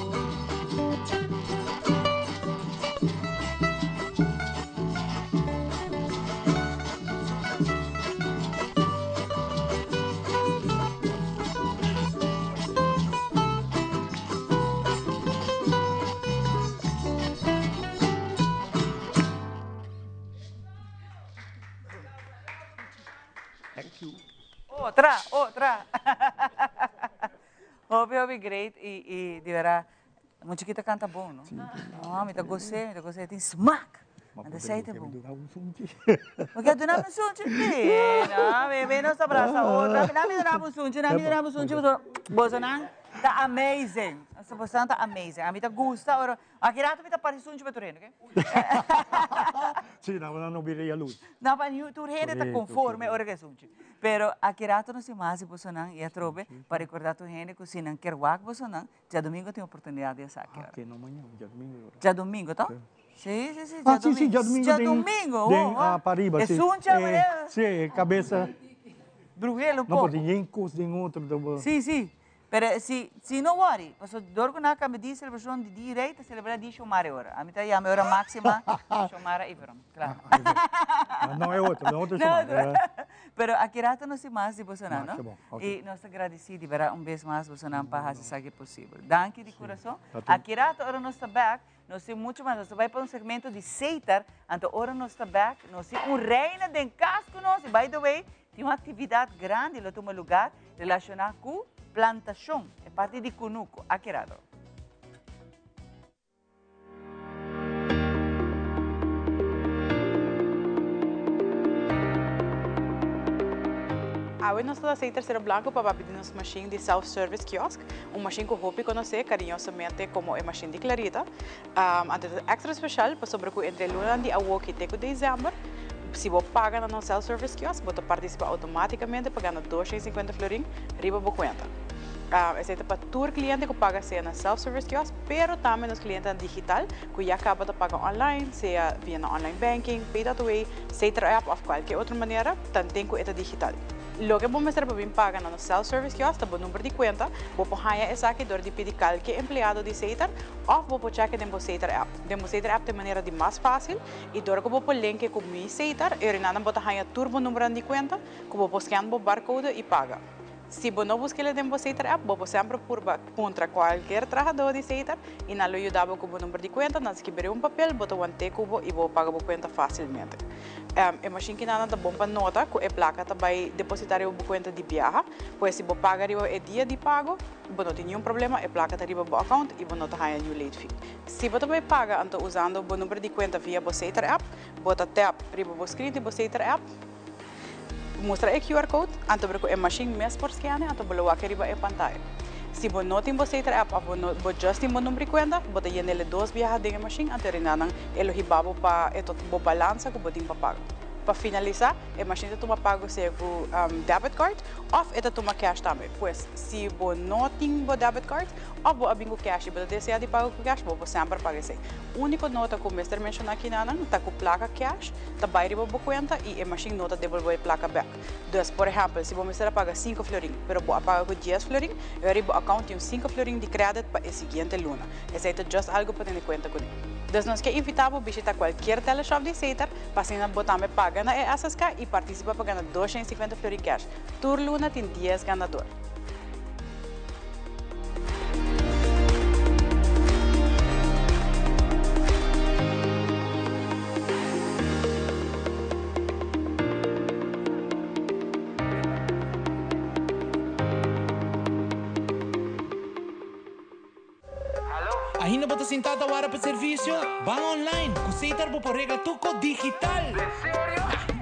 Otra. Hobby great e de verdad, a chiquita canta bom, não? Ah, me gostei, tem smack. Anda certo bom. Porque tu não me sunte, não, bebê não se abraça outra, não me dá um sunte, Bolsonaro, tá amazing, essa posição tá amazing, a mim tá gosta, ora, aqui rato me tá parecendo sunte betureno, ok? Sim, não virei a luz. Não, mas tu rende tá conforme, ora que é sunte. Pero aqui rato não se mais Bolsonaro e a trobe para recordar tu rende que se não quer guac Bolsonaro, já domingo tem oportunidade de sair. Ok, não amanhã, já domingo. Já domingo, tá? Sim, já domingo. Já domingo. A Pariba, sim. Sim, cabeça. Bruguelo, não pode nem cos nem outro. Sim. Pero se não worry, posso dormir na cama de celebração de direita, celebrar de chamar hora. A mim tá a minha hora máxima, chamar e pronto, claro. Não é outro chamar. Pero aqui rato não se mais de Bolsonaro, não? E nós agradecemos, verá, vez mais Bolsonaro para fazer isso que é possível. Danke de coração. Aqui rato, ora nós está back, nós temos muito mais, nós vai para segmento de Seitar, então ora nós está back, nós temos reina de casco, nós, by the way, tem uma atividade grande, lá tem um lugar relacionado com plantação, é parte de Cunuco, aqui rato. Hoje nós estamos em Terceiro Blanco para pedir uma machine de self-service kiosk, uma machine que eu conhecer carinhosamente como a machine de Clarita. É extra especial para sobre que entre Lula e Awo que tem de dezembro, se você paga no self-service kiosk, você participa automaticamente pagando 250 florin, riba por conta. Esse é para todo cliente que paga seja na self-service kiosk, pero também nos clientes digital que já acaba de pagar online, seja via online banking, pay that way, Seita app ou qualquer outra maneira, também tem que digital. Lo que vos me para bien pagar no self-service kiosk, vos número de cuenta, vos pones essa aqui door de pedir qualquer empleado de Seitar, ou vos pode checar dentro Seitar app. Dentro Seitar app de maneira de mais fácil, e door que vos pode link com mi Seitar, e renada vos haya turbo número de cuenta, que vos scan vos barcode e paga. Se você não busca ele dentro do Seitar app, você sempre contra qualquer trabalhador de Seitar e não lhe ajuda com o número de conta, nós que um papel, bota um cubo e você paga a conta facilmente. É uma machine que não é bom para nota, que a placa vai depositar a conta de viagem, pois se você paga o dia de pago, você não tem nenhum problema, a placa está arriba no account e você não tem nenhum late fee. Se você vai pagar usando o número de conta via o Seitar app, você tap arriba o screen do Seitar app, mostra o QR Code, então a machine mesmo por scan, então você vai arriba a pantalla. Se você não tem você app, você já tem o número de conta, você tem ele 2 viagens da machine, então ele ribabo para o balança que você tem para pagar. Para finalizar, a machine toma pago se o debit card ou ela toma cash também. Pois, se você não tem o debit card ou você tem o cash e você deseja de pagar com cash, você sempre paga isso. A única nota que o mestre mencionou aqui está com placa cash, está baixo da conta e a machine nota devolve a placa back. Então, por exemplo, se você paga 5 florin, mas você paga com 10 florin, o account tem 5 florin de crédito para a seguinte luna. Isso é just algo para ter em conta com ele. Então, nós que invitamos a visitar qualquer teleshop de Seitar, para assim botar paga na ESSK e participa para ganhar 250 florin cash. Tur luna tem 10 ganadores. Ainda bota sentada a hora para serviço? Van online, com Seitar vou por regra tudo digital.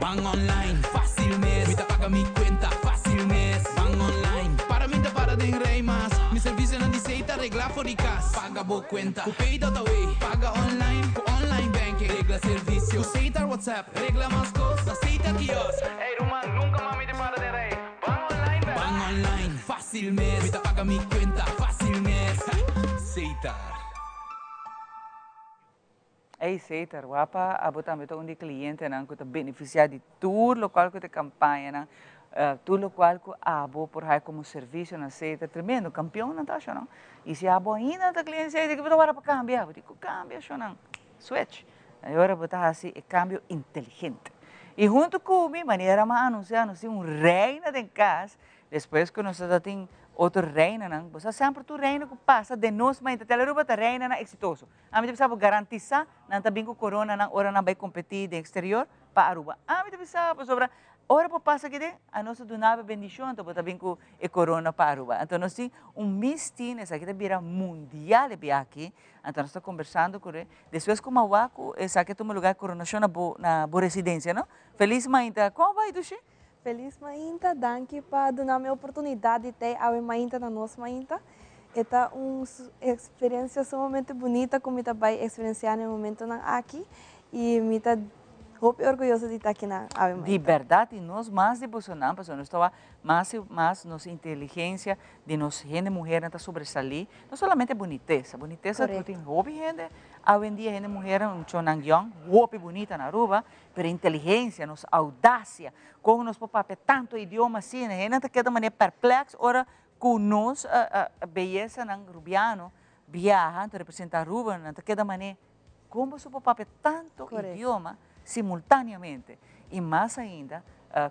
Van online, fácil mesmo. Me paga minha conta, fácil mesmo. Van online, para mim para de rei mas. Mi serviço não de Seitar, regla for de casa. Paga boa conta, o pay dot away. Paga online, com online banking. Regla serviço, com Seitar WhatsApp. Regla mais coisas, Seitar kiosk. Ei, Roman, nunca mais me para de rei. Van online, fácil mesmo. Me paga minha conta, fácil mesmo. Seitar. Ei, Seitar, wapa abotam beto undi cliente nang kuta beneficiar de tudo lo qual kuta campanha nang tudo lo qual ku abo por hai como serviço na Seitar tremendo campeão não tá não e se abo ainda tá cliente Seitar que botar para cambiar digo cambia não switch agora botar assim é cambio inteligente e junto com mi maneira ma anunciar reina de casa depois que nós já tem outro reina não, você sempre tu reina que passa de nós, mas até a tá reina na exitoso. A mim precisa garantizar não tá bem com corona não hora não vai competir de exterior para Aruba. A mim precisa sobre hora para passa que a nossa donava bendição então tá bem com a corona para Aruba. Então nós tem mistin essa aqui tá vira mundial de aqui. Então nós está conversando com ele. Depois como awaco essa aqui toma lugar coronação na boa residência, não? Feliz mainta. Qual vai tu che? Feliz Mainta, danke para dar a oportunidade de ter a Mainta na nossa Mainta. É uma experiência sumamente bonita, como eu vai experienciar no momento aqui. E me está muito orgulhosa de estar aqui na Ave Mainta. De verdade, nós mais de Bolsonaro, nós estamos mais nossa inteligência de nós gente mulher está sobresalir. Não somente boniteza tem hobby gente. Hoje em dia gente mulher um chonangyong, hobby bonita na Aruba, pero inteligência, nos audácia, com nos papel tanto idioma assim, a gente queda maneira perplexa, ora com nós a beleza ng rubiano viaja, representa Aruba, não queda maneira como se papel tanto idioma simultaneamente e mais ainda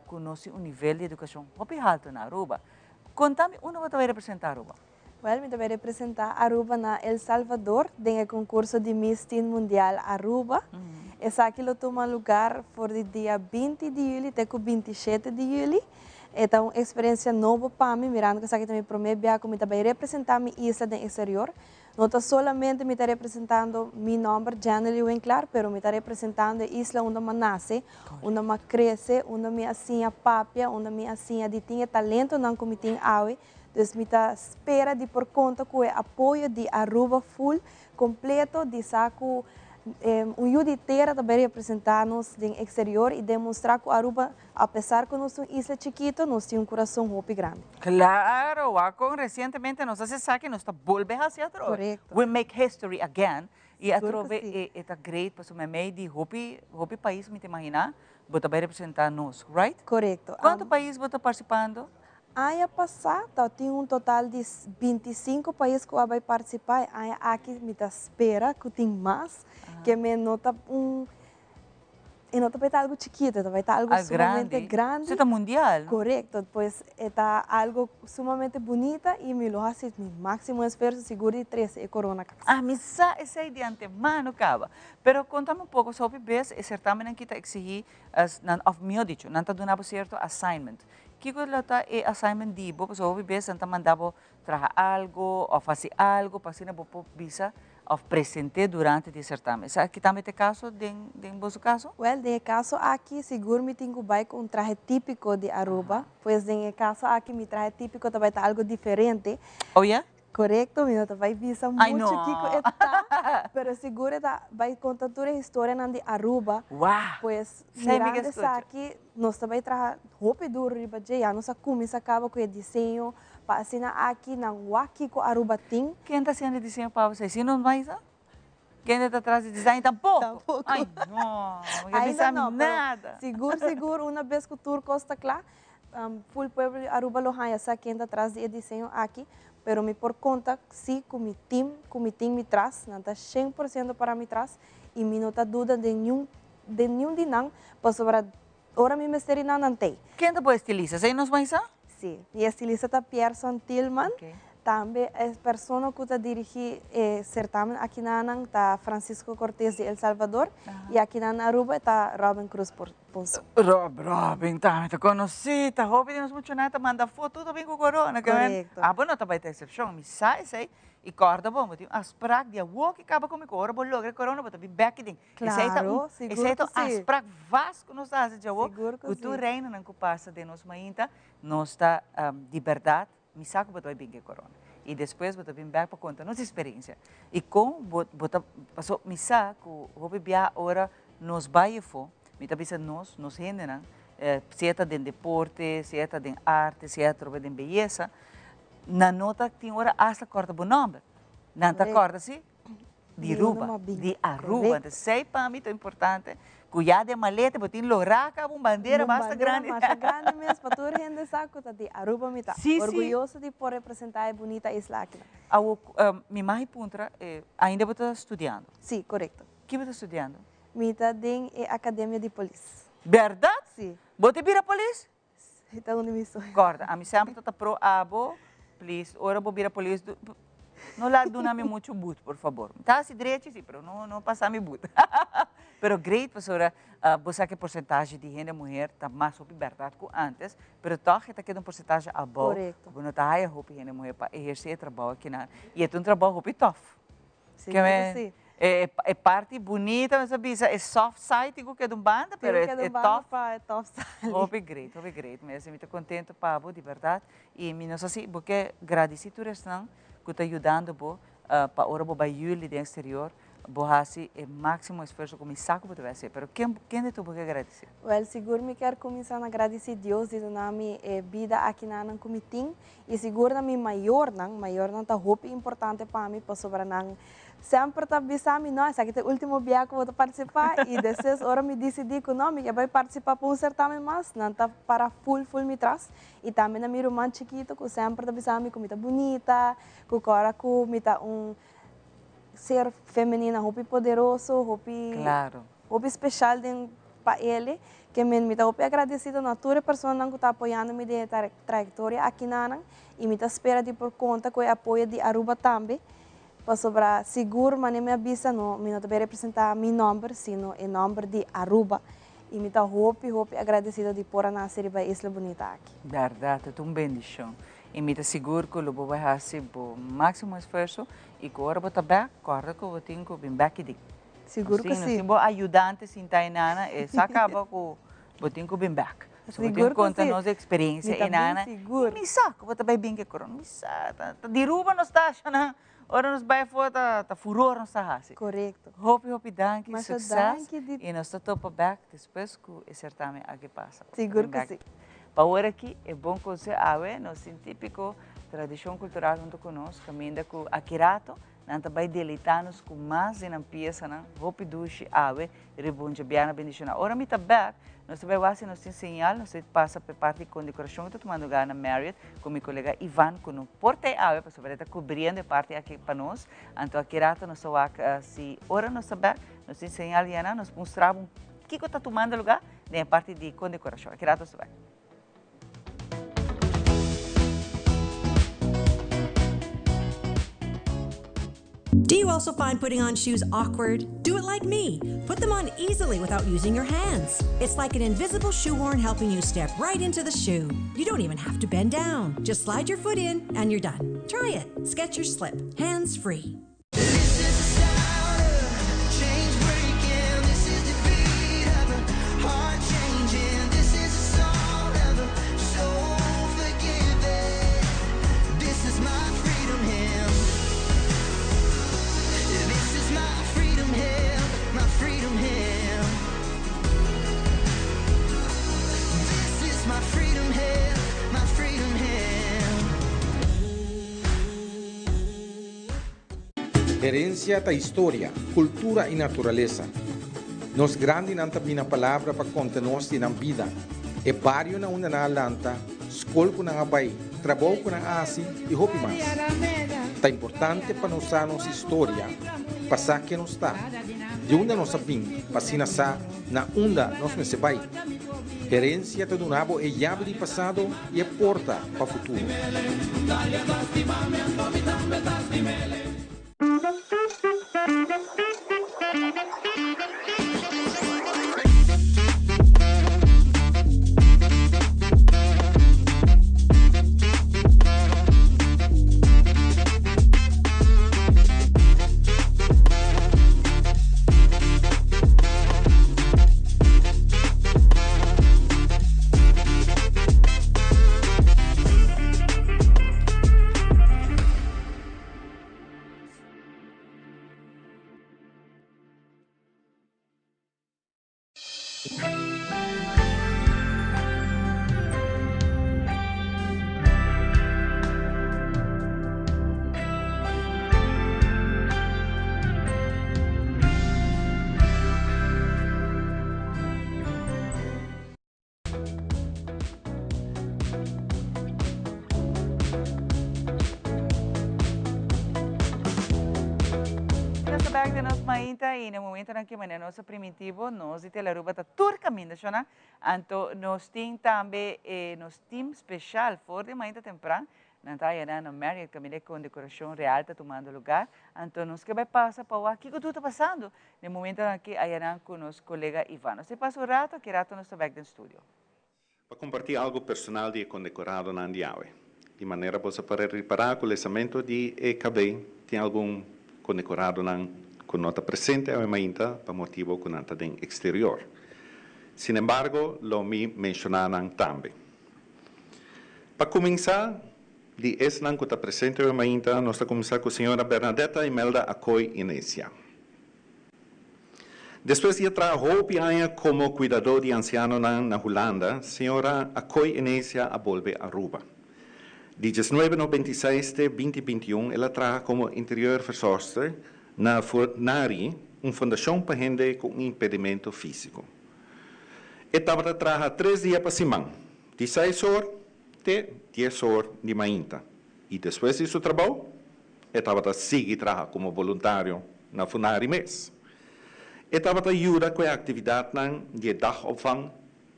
conhece um nível de educação muito alto na Aruba. Contame, onde você vai representar Aruba? Well, eu vou representar Aruba na El Salvador, no concurso de Miss Teen Mundial Aruba. Essa aqui toma lugar por o dia 20 de julho até o 27 de julho. É uma experiência nova para mim, mirando que essa aqui também promete viajar, como eu vou representar minha isla no exterior. Não estou somente me representando meu nome, Janely Winkler, mas me representando a isla onde eu nasci, onde eu cresci, onde eu assim papia, onde eu assim de tinha talento não como tinha hoje. Então, me espera de por conta com o apoio de Aruba full, completo, de saco unidade inteira também representar-nos no exterior e demonstrar que Aruba, apesar que nós somos uma isla chiquita, nós temos coração muito grande. Claro, recentemente nós se sabe que nós está volvendo hacia atrás. Correcto. We make history again. E a Seguro que trove é great, para o meio de hopi país, me te imaginar, você vai representar nós, right? Correto. Quanto país você está participando? Ano passado, tinha um total de 25 países que vai participar. Aqui me espera que tem mais, que me nota e não vai estar algo chiquito, vai estar algo sumamente grande. Você está mundial, não? Correto, pois está algo sumamente bonita e me lo hace mi máximo esforço, seguro de 13 e corona. Mas essa é de antemano, cava. Pero contame um pouco sobre o certamen que está exigir, of melhor dicho, não está dando certo assignment. Que coisa é assignment de bo, sobre o não mandava trabalhar algo ou fazer algo para ser boa visa of presente durante o certamen. Aqui também tem caso, de vosso caso? Well, de caso aqui, seguro me tenho vai com um traje típico de Aruba, pois de caso aqui, mi traje típico também está algo diferente. Oh, yeah? Correto, mi não vai visa muito chico está, pero seguro está vai contar toda a história de Aruba. Wow. Pois mirando aqui, nós também trabalhamos roupa duro riba de já nós começa acaba com o desenho, para assinar aqui na Waki com Aruba tem. Quem está fazendo desenho para vocês? Se não mais, quem está atrás de design tampouco? Tampouco. Ai, não, não sabe nada. Seguro, uma vez que o tour costa lá, full pueblo de Aruba lo haya, sabe quem está atrás de desenho aqui, pero me por conta, se com o team me traz, não está 100% para me traz, e me não está dúvida de nenhum de não, para sobrar, ora me mesteri não tem. Quem está boa estilista? Você não mais? Sim, e a estilista está Pierson Tillman, também é pessoa que está dirigindo certamen aqui na Anang, está Francisco Cortés de El Salvador, e aqui na Aruba está Robin Cruz Ponce. Robin, te conheci, te roupa de nós muito nada, manda foto, tudo bem com corona, que Correcto. Ah, bom, não vai ter exceção, me sai, e corda bom, mas as pragas de água que acaba comigo, ora bom logo corona, mas também back in. Claro, seguro que sim. As pragas vasco nós fazemos de água, Seguro que o tu sim. reino não passa de nós mainta, nós está de verdade, me saco para bem que corona. E depois você vem back para contar nossa experiência. E com você passou me saco, vou viajar agora nos bairros, me tabisa nós gente, né? Seja de deporte, seja de arte, seja de beleza, na nota que tem hora hasta corta bom nome. Não te acorda, sim? De Aruba, de Aruba. Então, sei para mim é importante. Cuidar de maleta, botin lograr uma bandeira basta grande. Basta grande mesmo, para toda a gente saco de Aruba me tá orgulhoso de por representar a bonita isla aqui. Minha mãe puntra, ainda você está estudando? Sim, correto. O que você está estudando? Me está em academia de polícia. Verdade? Sim. Você vira polícia? Então, onde me sou. Corda, a mim sempre está pro abo, please, ora vou virar polícia. Não lá do nome muito but, por favor. Tá se direito, sim, pero não passar me but. Pero great, professora, você que porcentagem de gente mulher está mais sobre verdade que antes, pero toch está quedando porcentagem above. Correto. Quando está aí roupa gente mulher para exercer trabalho aqui na, e é um trabalho roupa tough. Sim, que é parte bonita, mas sabia, é soft side que é de banda, pero é tough. É tough side. Roupa great, mas eu estou contente para de verdade e me não sei se porque agradeci tu restante que está ajudando para ora para Júlia do exterior. Bohasi é máximo esforço como saco para fazer, pero quem de tu porque agradecer? Well, seguro me quero começar a agradecer a Deus de dar minha vida aqui na comitim e seguro na minha maior não tá roupa importante para mim para sobrar não sempre tá bisami nós aqui é o último viagem que vou participar e desses hora me decidi que não me vai participar para certamen mais não tá para full me traz e também na minha irmã chiquito que sempre tá bisami como tá bonita que agora me tá ser feminina, roupa poderoso, roupa especial para ele, que me está agradecido a toda a pessoa que está apoiando me de trajetória aqui na e me está esperando por conta com o apoio de Aruba também, para sobrar seguro, mas me avisa, não me vai representar meu nome, sino o nome de Aruba, e me está roupa agradecido de por nascer na Isla Bonita aqui. Verdade, é uma bendição. E me seguro que eu vou fazer o máximo esforço e que agora vou estar bem, corre que eu vou ter que vir back de. Seguro que sim. Se vou ajudante sem tainana, isso acaba com vou ter que vir back. Seguro que conta nossa experiência e nana. Me saco, vou estar bem que corona, me saca. De ruba não está, não. Ora nos vai fora tá furor nos tá. Correto. Hope danke, sucesso. E nós estamos back depois que o certamen aqui passa. Seguro que sim. Para aqui é bom que você ave, nosso típico tradição cultural junto conosco, caminha com Akirato, nanta vai deleitanos com mais em pieza na roupa duche ave rebunja biana bendição ora me tá back nós vai wasi nós tem señal nós passa para parte de condecoração que tô tomando lugar na Marriott com meu colega Ivan com no porte ave para sobre cobrindo parte aqui para nós então aqui rato nós se ora nós back nós tem señal yana nós mostrava que tá tomando lugar na parte de condecoração aqui rato vai. Do you also find putting on shoes awkward? Do it like me. Put them on easily without using your hands. It's like an invisible shoehorn helping you step right into the shoe. You don't even have to bend down. Just slide your foot in and you're done. Try it. Skechers Slip. Hands free. Herencia da história, cultura e natureza. Nos grande nanta bina palavra para conta-nos na vida. E barrio na una na lanta, escola com na abai, trabalho com na asi e roupa mais. Tá importante para nós a nossa história, passar que nos está. De onde nós sabemos, passina sa na onda nós me se vai. Herencia do nabo é chave de passado e é porta para o futuro. Bag de nos mainta e no momento na que mané nosso primitivo nós de Telaruba tá tur caminho chona anto nos tem também nos team especial for de mainta temprano na taia na Marriott caminho com decoração real tá tomando lugar anto nos que vai passar para o que tudo tá passando no momento na que ayanan com nos colega Ivan se passa o rato que rato nos back do estúdio para compartilhar algo personal de condecorado na Andiawe de maneira você para reparar com o lançamento de EKB tem algum condecorado na con nota presente a mainta per motivo con nota den exterior. Sin embargo, lo mi mencionaran también. Para comenzar, di es nan cota presente a mainta, nos comenzar con señora Bernadetta Imelda Acoy Inesia. Después de trabajar como cuidador de anciano na Holanda, señora Acoy Inesia a volve a Aruba. De 1996 de 2021, ela trabaja como interior verzorgster na FUNARI, uma fundação para gente com impedimento físico. E estava trabalhando 3 dias para semana, de 6 horas até 10 horas de manhã. E depois desse trabalho, estava seguir trabalhando como voluntário na FUNARI mês. Estava ajuda com a atividade de dagopvang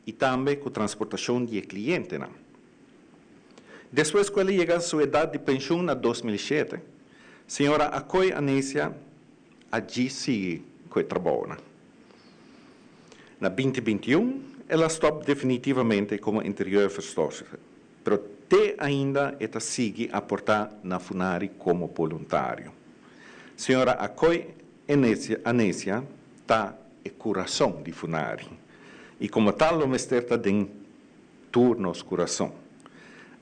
e também com a transportação de clientes. Depois que ela chega à sua idade de pensão em 2007, a senhora Acoy Anésia allí sigue com o trabalho. Na 2021, ela stop definitivamente como interior verzorgster, mas até ainda ela sigue a aportar na FUNARI como voluntário. A senhora Acoy Anésia está no coração de FUNARI, e como tal, o mestre está em turnos coração.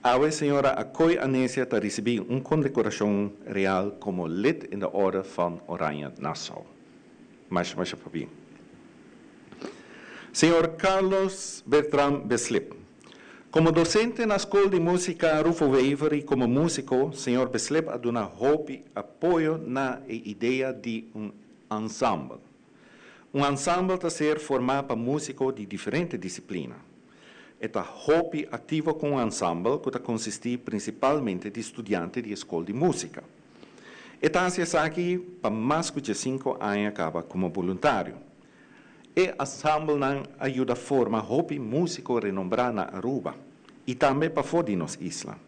A senhora Acoy Anésia está recebendo condecoração real como lid in de orde van Oranje Nassau. Mais papier. Senhor Carlos Bertram Beslip, Como docente na Escola de Música Rufo Wever e como músico, Sr. Beslep ha dado apoio na ideia de ensemble. Ensemble está ser formado para músicos de diferentes disciplinas. Está hobby ativo com ensemble que consiste principalmente de estudantes de escola de música. Está aqui para mais de 5 anos acaba como voluntário. E ensemble ajuda a formar hobby músico renombrado na Aruba e também para fora de nossa isla.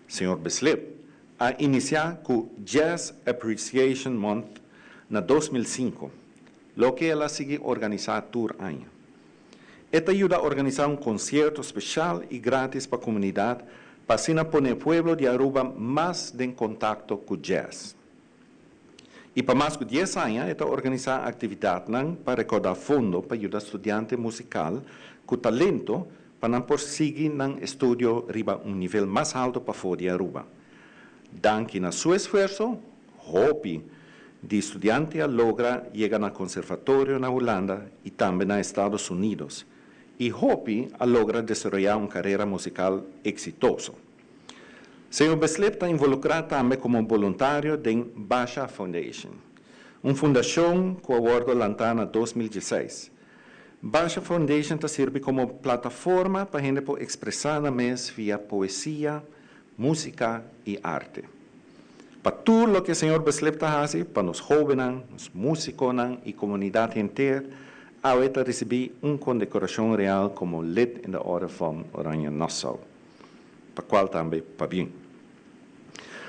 Sr. Beslep a iniciado com Jazz Appreciation Month na 2005, lo que ela sigue organizar tour ano. Esta ajuda a organizar concerto especial e grátis para a comunidade, para assim poner o pueblo de Aruba mais em contato com jazz. E para mais de 10 anos, esta organiza atividades para recordar fundo para ajudar estudiante musical com talento para prosseguir no estudo riba nível mais alto para fora de Aruba. Danke a seu esforço, hobby de estudante logra chegar ao conservatório na Holanda e também nos Estados Unidos. E hobby logra desenvolver uma carreira musical exitosa. Sr. Beslep está involucrado também como voluntário em Basha Foundation, uma fundação que aborda lançada em 2016. Basha Foundation serve como plataforma para a gente expressar via poesia, música e arte. Para tudo o que o Sr. Beslep está fazendo, para os jovens, os músicos e a comunidade inteira, a receber uma condecoração real como Lid in de Orde van Oranje Nassau, para qual também para bem.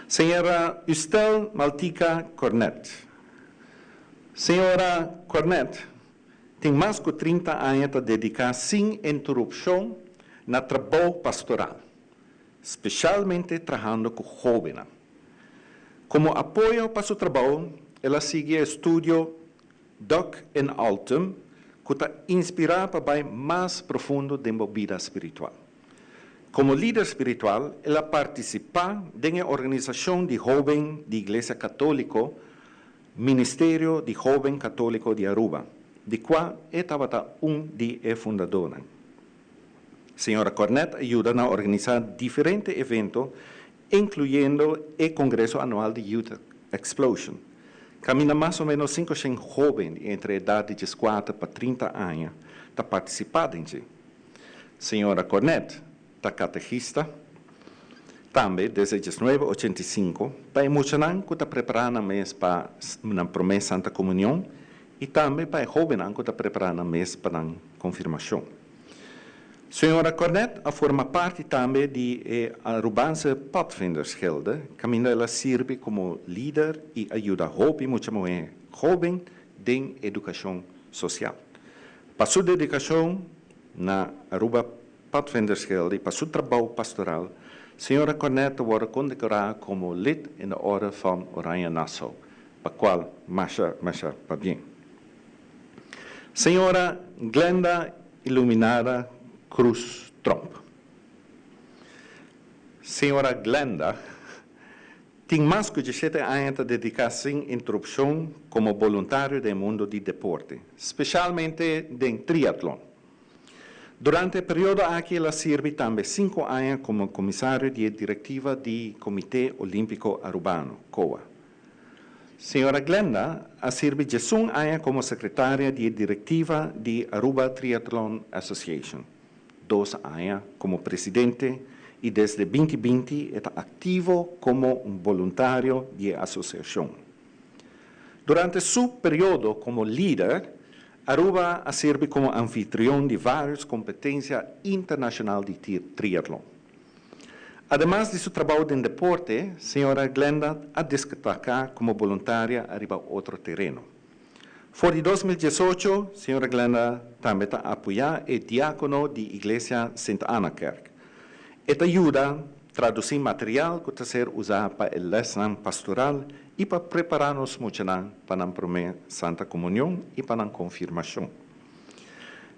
Senhora Ustel Maltica Cornet. Senhora Cornet tem mais de 30 anos a dedicar sem interrupção no trabalho pastoral, especialmente trabalhando com jovens. Como apoio para seu trabalho, ela segue o estudo Doc in Altum, que está inspirado para ir mais profundo da vida espiritual. Como líder espiritual, ela participa na organização de jovens da Igreja Católica, Ministério de Jovem Católico de Aruba, de qual estava de fundadora. Senhora Cornet ajuda a organizar diferentes eventos, incluyendo o Congresso Anual de Youth Explosion. Camina mais ou menos 500 jovens entre a idade de 4 para 30 anos para participar de. Senhora Cornet está catequista, também desde 1985, para emocionar que está preparando mês para a promessa Santa Comunhão e também para jovens que está preparando mês para a confirmação. Senhora Cornet forma parte também da Arubanse Padvindersgilde, caminho ela serve como líder e ajuda a muito mais jovens em educação social. Para sua dedicação na Aruba Padvindersgilde e para seu trabalho pastoral, Senhora Cornet wordt condecorada como lid in de Orde van Oranje Nassau, para qual marcha para bem. Senhora Glenda Iluminada Cruz Trump. Senhora Glenda tem mais de 17 anos de dedicar-se em interrupção como voluntário do mundo do deporte, especialmente em triatlon. Durante o período aqui, ela serve também 5 anos como comissário de diretiva do Comitê Olímpico Arubano, COA. Senhora Glenda serve 11 anos como secretária de diretiva de Aruba Triathlon Association, 2 anos como presidente e desde 2020 está ativo como um voluntário da associação. Durante seu período como líder, Aruba serve como anfitrião de várias competências internacionais de triatlon. Además de seu trabalho em deporte, Senhora Glenda a destacar como voluntária arriba outro terreno. Fora de 2018, Senhora Glenda também está apoiando o diácono da Igreja St. Anna-Kerk. Esta ajuda a traduzir material que está ser usado para a lição pastoral e para preparar-nos muito para a primeira Santa Comunhão e para a confirmação.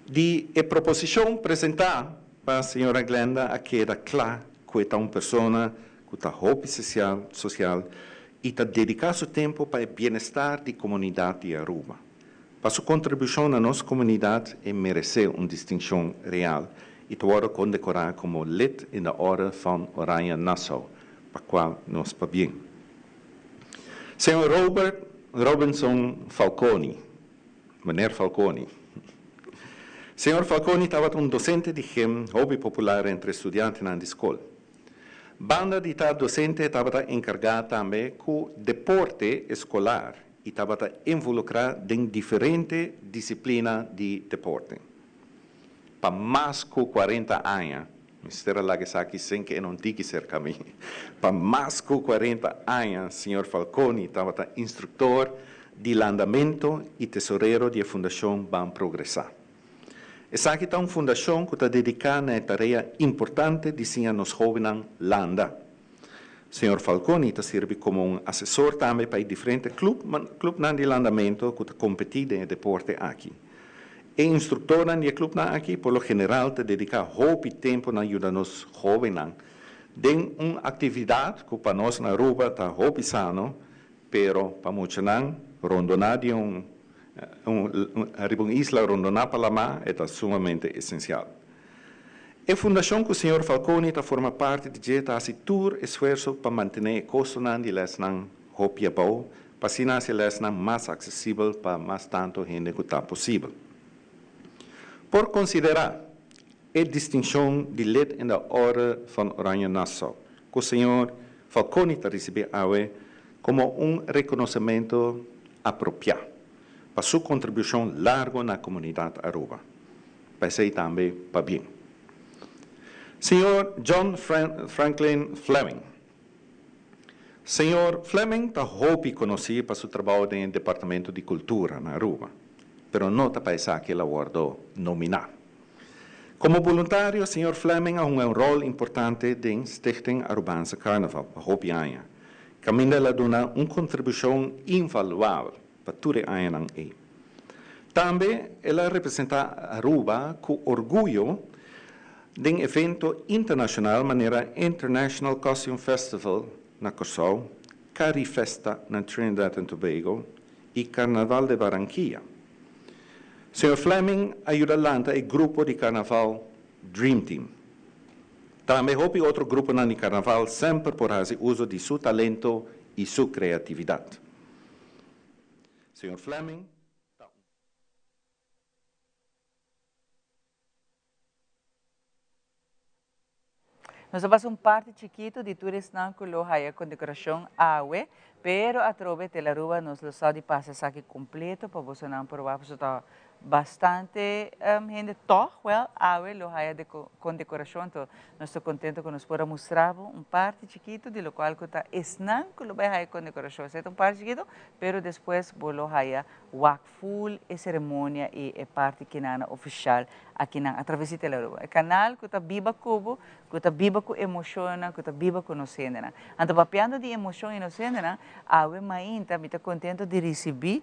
De a proposição apresentada para a Senhora Glenda, queda claro que é uma pessoa que está hobby social e está dedicando seu tempo para o bem-estar da comunidade de Aruba. Para sua contribuição na nossa comunidade, merece uma distinção real e te worden condecorado como lid in de Orde van Oranje Nassau, para qual nos pa bem. Senhor Robert Robinson Falconi, meneer Falconi. Senhor Falconi estava docente de gym, hobby popular entre estudantes na escola. Banda de tal docente estava encarregada também com deporte escolar e estava involucrada em diferentes disciplinas de deporte. Para mais de 40 anos, Mr. Lagesaki, sem que não diga cerca de mim, para mais de 40 anos, senhor Falconi estava instrutor de landamento e tesoureiro da Fundação Ban Progressar. Essa aqui é uma fundação que está dedicada a uma tarefa importante de ensinar nos jovens landa. Senhor Falconi está serve como um assessor também para diferentes clubes de landamento que está competindo em deporte aqui. E instrutor no clube aqui, por lo general, está dedicado muito tempo na ajuda nos jovens. Tem uma atividade que para nós na Aruba está muito sano, pero para muitos não, rondonar de uma isla rondonar para lá é sumamente essencial. A fundação que o senhor Falconi está forma parte de está todo esforço para manter o custo de lesnan hopia bom, para tornar esse lesnan mais acessível para mais tanto gente que está possível. Por considerar a distinção de lid in de Orde van Oranje Nassau, que o senhor Falconi está recebendo como reconhecimento apropriado para sua contribuição larga na comunidade Aruba. Pensei também para bem. Senhor John Franklin Fleming. Senhor Fleming está hobby conhecido para seu trabalho no Departamento de Cultura na Aruba, pero não está pensando que ele guardou nominal. Como voluntário, senhor Fleming tem um rol importante na Stichting Arubanse Carnaval, hobby aia. Caminha ela dona uma contribuição invaluável para todo o ano. Também ela representa Aruba com orgulho de um evento internacional, maneira International Costume Festival na Curaçao, Carifesta na Trinidad and Tobago e Carnaval de Barranquilla. Sr. Fleming ajuda a o grupo de carnaval Dream Team. Também houve outro grupo de carnaval sempre por fazer uso de seu talento e sua criatividade. Sr. Fleming. Nós vamos parte chiquito de turismo que lo haya con decoración awe, pero a través de la Aruba nos lo sabe pasar aqui completo para você não provar, porque está bastante gente toch, well, awe lo haya con decoración, então nós estamos contentos que nos pueda mostrar parte chiquito de lo qual que está esnan que lo haya con decoración, é parte chiquito, pero depois lo haya wak full e cerimônia e parte que nana oficial aqui na através da Aruba. É canal que está viva cubo, que está viva com emoção, que está viva com inocente. Então, papiando de emoção e inocente, a mãe está contente de receber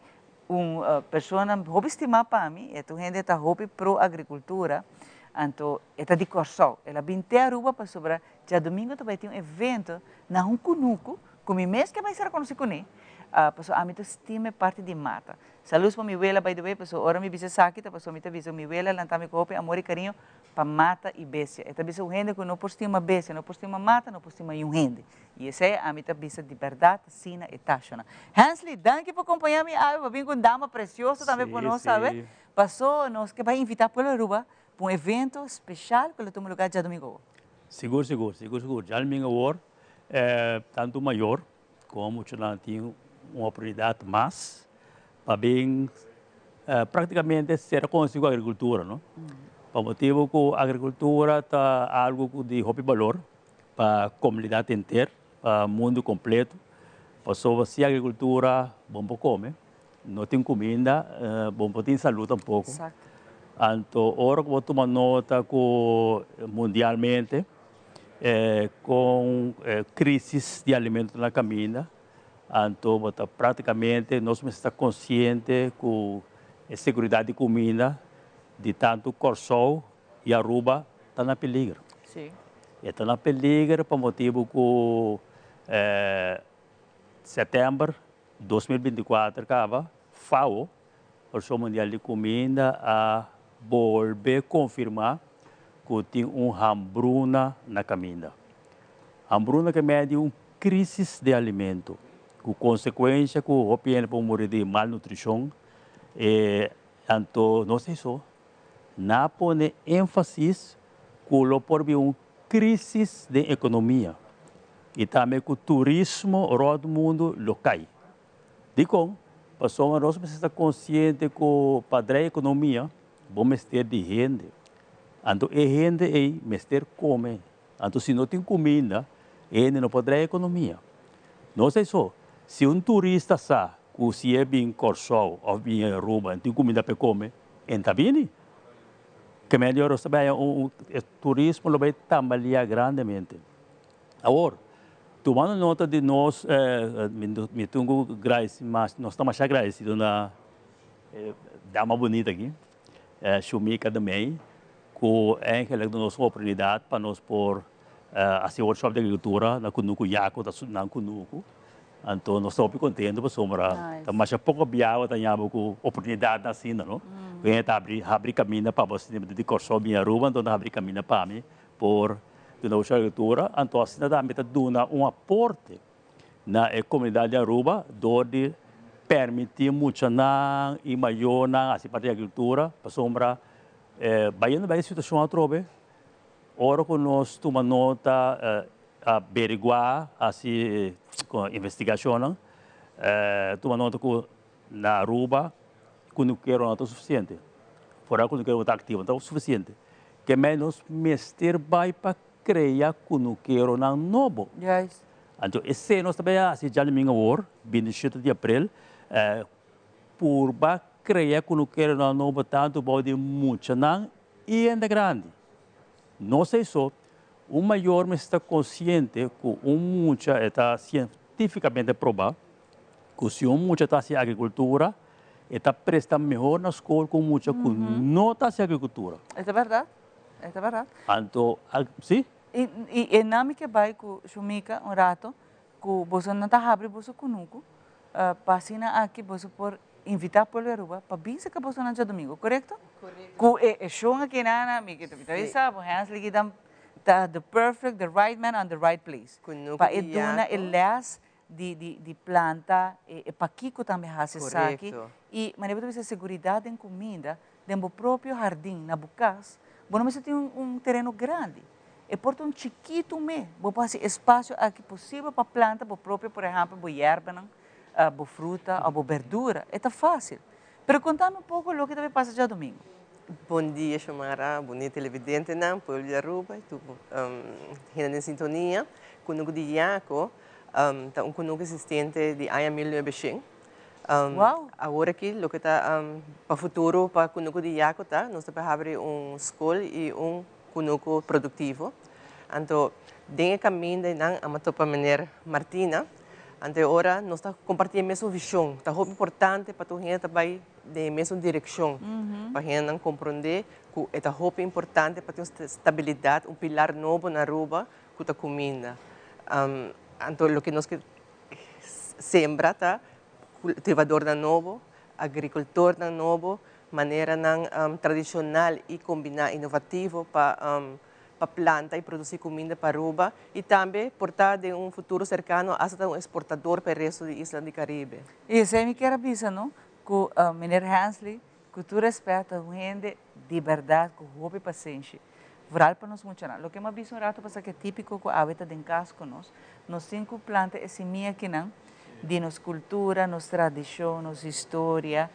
uma pessoa que estima para mim, e tu gente está hobby pro agricultura, então está de Curaçao. Ela vem até Aruba para sobre já domingo vai ter evento na Huncunuco, com o mês que vai ser conhecido com ele. Pasó a mí to estima parte de mata. Saludos para mi abuela, by the way, pasó ahora mi bisa sakit, pasó a mí to mi abuela, lantami ko amor e carinho para mata e bestia. Esta bisa um gente que não postima bestia, não postima mata, não postima um gente. E essa é a mim to bisa de verdade, sina e tachona. Hansley, danke por acompanhar-me. Ah, vim com dama preciosa também por nós, sabe? Passou, nós que vai invitar para a Aruba para um evento especial que ele toma lugar já domingo. Seguro. Já domingo agora, tanto maior como o tinha uma oportunidade mais para bem praticamente ser consigo a agricultura, não? Por motivo que a agricultura está algo de hobby valor para a comunidade inteira, para o mundo completo. Passou se a agricultura bom para comer, não tem comida, bom para ter saúde um pouco. Exato. Então, agora que vou tomar nota que mundialmente com crise de alimentos na caminha. Então, praticamente, nós estamos conscientes que a segurança de comida de tanto Curaçao e Aruba está na peligro. Sim. Está na peligro por motivo que setembro de 2024 acaba, FAO, Organização Mundial de Comida, a volver a confirmar que tem hambruna na caminho. Hambruna que é uma crise de alimento, com consequência que o PN pode morrer de malnutrição. Então, não sei só, não põe ênfase que o por uma crise de economia e também com o turismo ao mundo local. Digo, pessoal, nós precisamos estar conscientes que para a economia, vamos ter de gente. Então, a gente é ter come. Então, se não tem comida, ele não pode a economia. Não sei só, se um turista sabe que se é bem Corsol ou bem Aruba, tem comida para comer, então bem. Que melhor o turismo lo vai tambalear grandemente. Agora, tomando nota de nós, me tenho graça, mas nós estamos agradecidos na dama bonita aqui, Shumika também, que é que nos oportunidade para nós por assim workshop de agricultura na Kunuku Yaku da na Kunuku. Então nós estamos contentes por sombra. Mas pouco biao tanya com oportunidade assim, não? Quem tá abrir caminho para você de corso bem Aruba, então abrir caminho para mim por na agricultura, então assim nada me dá um aporte na comunidade de Aruba, onde permite muito na e maior na assim para a agricultura, para sombra vai situação atrobe. Ora que nós tomamos nota averiguar assim com investigação, tomamos nota que na Aruba quando quero não é suficiente, fora quando quero estar ativo não é suficiente, que menos mestre vai para criar quando quero não novo. Yes. Então esse nós também assim já no minha hora, 27 de abril, por para criar quando quero não novo tanto pode muito não e ainda grande. Não sei só, o maior me está consciente que muita está cientificamente provado que se muita está em agricultura, está prestando melhor na escola com muita que não está em agricultura. É verdade, é verdade. Então, sim? E não me que vai com Shumika um rato, que você não está abrindo você conosco, passina aqui você por invitar por Aruba para vir que você não já domingo, correto? Correto. É show aqui na me que tu sabe, hands ligi the perfect, the right man on the right place. Para eduna elas de planta e para Kiko também hace aqui e mas deve ter segurança em comida dentro do próprio jardim na Bucas. Bom, mas tem terreno grande. E portanto um chiquito me, vou fazer espaço aqui possível para planta, para próprio, por exemplo, para erva, boa fruta ou boa verdura, é fácil. Mas conta-me um pouco o que também passa já domingo. Bom dia, Xamara, bonita televidente, não, Pueblo de Aruba, tu, em sintonia, conosco de Iaco, tá conosco assistente de Aya 1900. Uau! Agora aqui, o que está para o futuro, para conosco de Iaco, tá? Nós estamos abrindo escola e conosco produtivo. Então, dentro do caminho, a matopa maneira Martina, Ante ora nós estamos compartilhando a mesma visão. Está muito importante para toda gente também de mesma direção. Para a gente compreender que é muito importante para ter uma estabilidade, pilar novo na Aruba, que está comida. Então, o que nós sembra, tá? Cultivador da novo, agricultor da novo, maneira tradicional e combinar inovativo para planta e produzir comida para Aruba e também portar de futuro cercano a ser exportador para o resto da Isla do Caribe. E isso é me quer avisar, não? Que Mr. Hansley, que tu respeita a gente de verdade, com roupa e paciência. Viral para nós muito. O que me avisa um rato para que é típico que a aveta em casa com nós cinco plantas é semia que não, de nossa cultura, nossa tradição, nossa história.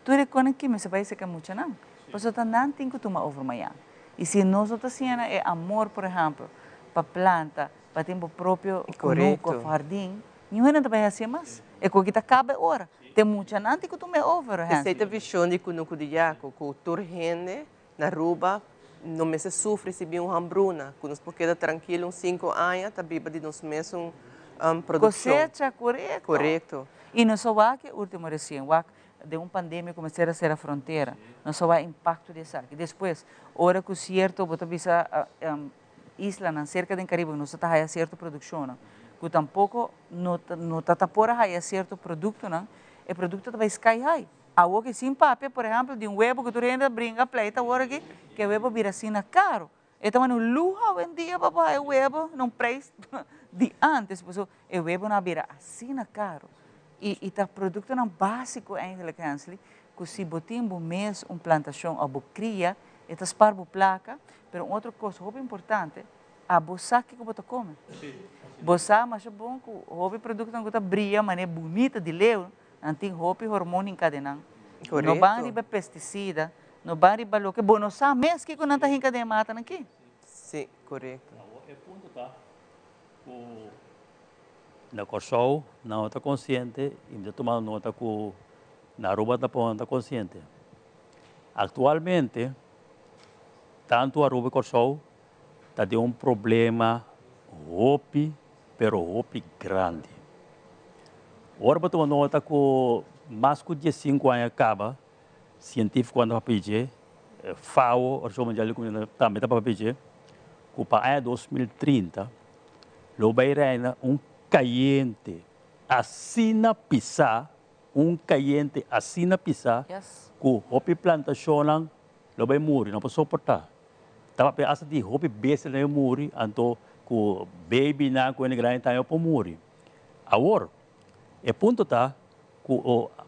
Tu reconhece que me se vai ser que muito não. Por isso não tem que tomar over amanhã. E se nós outros é amor, por exemplo, para planta, para ter o próprio conuco, jardim, não é também assim mais. É que está cabe agora. Tem muita gente que toma over. Essa é a visão de conuco de Iaco, que toda gente na Aruba não me se sofre se bem uma hambruna, que nós podemos tranquilo 5 anos, está viva de nós mesmos produção. Cosecha, correto. Correto. E não só aqui, último recém, de uma pandemia começar a ser a fronteira, não só vai impacto disso aqui. Depois, hora que o certo, você visa isla na cerca do Caribe, não está a certa produção, que tampouco não está por a certo produto, não, o produto vai sky high. A que sem papel, por exemplo, de um huevo que tu ainda brinca pleita, agora que o huevo vira assim caro. Então, no luxo hoje em dia, papai, o huevo não preço de antes, porque o huevo não vira assim caro. E tá produto não básico ainda que se botem um mês plantação a cria, estas parvo placa, pero outra coisa muito importante, a bolsa que você come. Bolsa, mas é bom que o produto não está brilha, mas é bonita de leu, não tem hormônio encadenado. Não vai riba pesticida, não vai riba lo que bom, não sabe mesmo que não está encadenado mata aqui. Sim, correto. É ponto tá. Na Corsol não está consciente, e me tomando nota que na Aruba não está consciente. Atualmente, tanto a Aruba e Corsol está de um problema pero grande. Agora eu tomando nota que mais de 15 anos acaba, científico quando vai pedir, FAO, Organização Mundial de Comunidade, também está para pedir, que para 2030, lo vai reinar caliente, assina pisar, caliente assina pisar, que a plantação lo vai morrer, não pode suportar. Estava pensando de hopi base na morrer, então que baby na com grande tayo para morrer. Agora, o ponto está que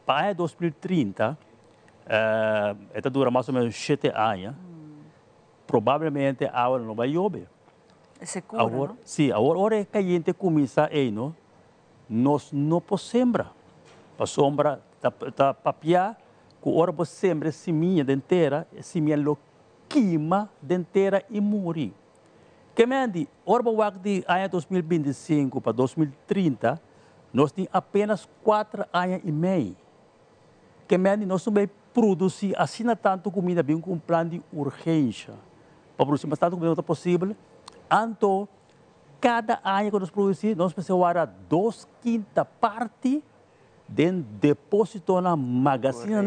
para 2030, esta dura mais ou menos 7 anos, provavelmente a água não vai chover. É seguro, agora, sim, agora é caliente começa aí, nós não podemos sembrar. Para sombra, tá papiar, que agora você sembra semente inteira, semente lo queima inteira e morre. Que me andi, agora de ano 2025 para 2030, nós temos apenas 4 anos e meio. Que me andi, nós não vamos produzir assim tanto comida bem com um plano de urgência. Para produzir mais tanto comida possível. Então, cada ano que nós produzimos, nós precisamos 2/5 parte de depósito na magazine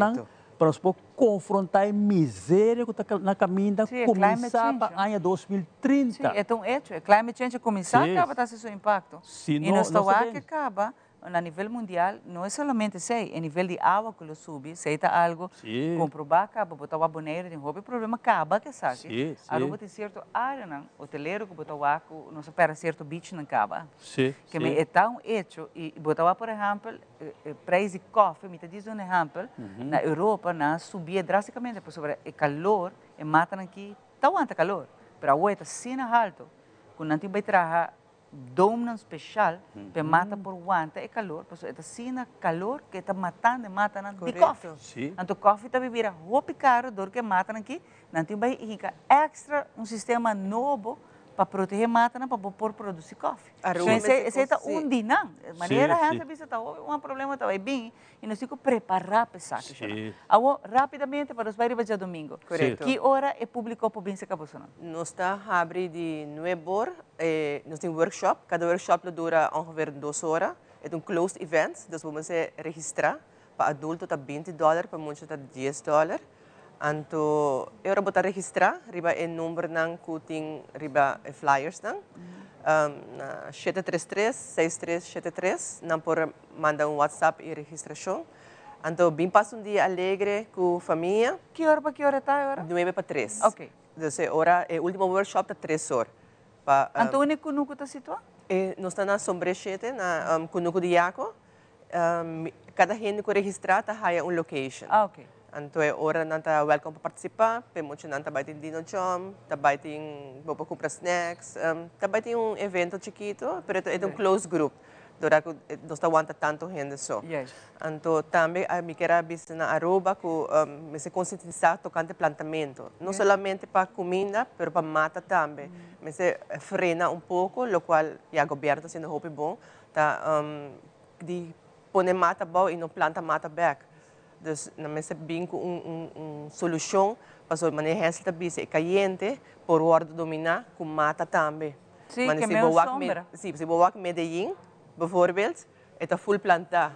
para nós confrontar a miséria que está na caminho da começar para o ano 2030. Sim, é tão hecho. O climate change começar acaba a ter seu impacto. E nós estamos que acaba, a nível mundial, não é somente sei, a nível de água que lo sube, se está algo comprovar, acaba, botar o boneiro, tem houve problema, acaba que sabe. Aruba tem certo área, não, hoteleiro que botar o água, não se para certo beach não acaba. Que me é tão hecho, e botar por exemplo, preço de coffee, me diz um exemplo, na Europa, na subia drasticamente, por sobre o calor, e mata aqui, está aguenta calor, para o está assim alto, quando não tem vai trabalhar dome especial para mata por guanta e calor, porque é sina calor que está matando de coffee. Então coffee está vivendo roupa caro dor que mata aqui, não tem vai extra sistema novo para proteger mata para poder produzir coffee. Esse está dinam, maneira a gente está um problema está bem e nós temos que preparar para isso. Agora rapidamente para os bairros de domingo. Que hora é público para bem se acabou não? Nós está abre de 9 horas, nós temos workshop, cada workshop dura ongeveer 2 horas. É closed event, dus vamos registrar para adulto está $20, para monge está $10. Anto, eu vou registrar, riba o número ng kuting riba flyers nang, na 733-6373, nang por manda WhatsApp e registração. Anto, bem passa dia alegre com a família. Que hora está agora? 9 para 3. Ok. Então, hora, o último workshop está 3 horas. Anto, onde kunuko está situado? Nós estamos na sombrechete, na kunuko de Yaco. Cada gente que registrar está location. Ok. Então, é hora nanta welcome para participar, pemos nanta vai ter dino chom, vai ter vou comprar snacks, vai ter evento chiquito, mas é close group. Dora que não está aguenta tanto gente só. Então, também a me quero ver na Aruba que me se conscientizar tocante plantamento, não somente para comida, mas para mata também. Me se frena pouco, o qual a governo está sendo muito bom, tá de pôr mata boa e não planta mata back. Dus na mesa bem com solução para o manejo da bisa é caliente por ordem dominar com mata também. Sim, que é meio sombra. Sim, se você Medellín, bijvoorbeeld, está full planta.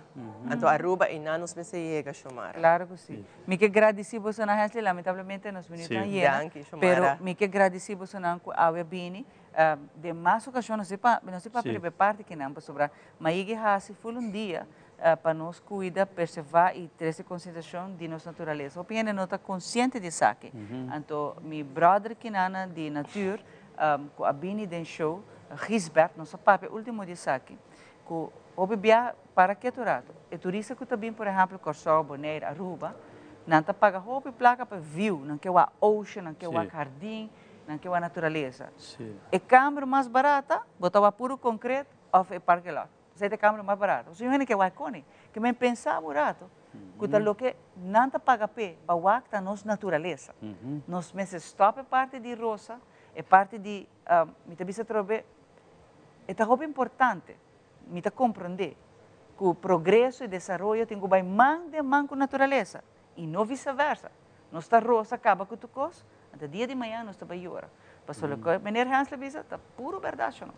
Então Aruba e nanos me se chega a chamar. Claro que sim. Me que agradeci você na gente, lamentavelmente nos minutos não llena. Pero me que agradeci você na água bini. De mais ocasiões, não sei para primeira parte que não, sobre maigi hasi full dia. para nos cuidar, preservar e ter consideração de nossa natureza. Hopi não está consciente de saque. Então, meu brother que nana de natura, com a Bini den show, Gisbert, nosso papi, último de saque, que hopi bia para que turato. E turista que também, por exemplo, Corsó, Bonaire, Aruba, não está paga hopi placa para view, não que o ocean, não que o jardim, não que a natureza. E câmera mais barata, botava puro concreto, ou é parque lá. Você tem câmera mais barata. O senhor que vai cone, que me pensava barato, que tal que não está paga pé, para o acta nossa natureza. Nós meses stop parte de rosa, é parte de, me também se trobe, é muito importante, me tá compreender que o progresso e desenvolvimento tem que vai mão de mão com a natureza e não vice-versa. Nossa rosa acaba com tu coisa, até dia de manhã nós estamos a chorar. Passou que a menina Hans Levisa está puro verdade não.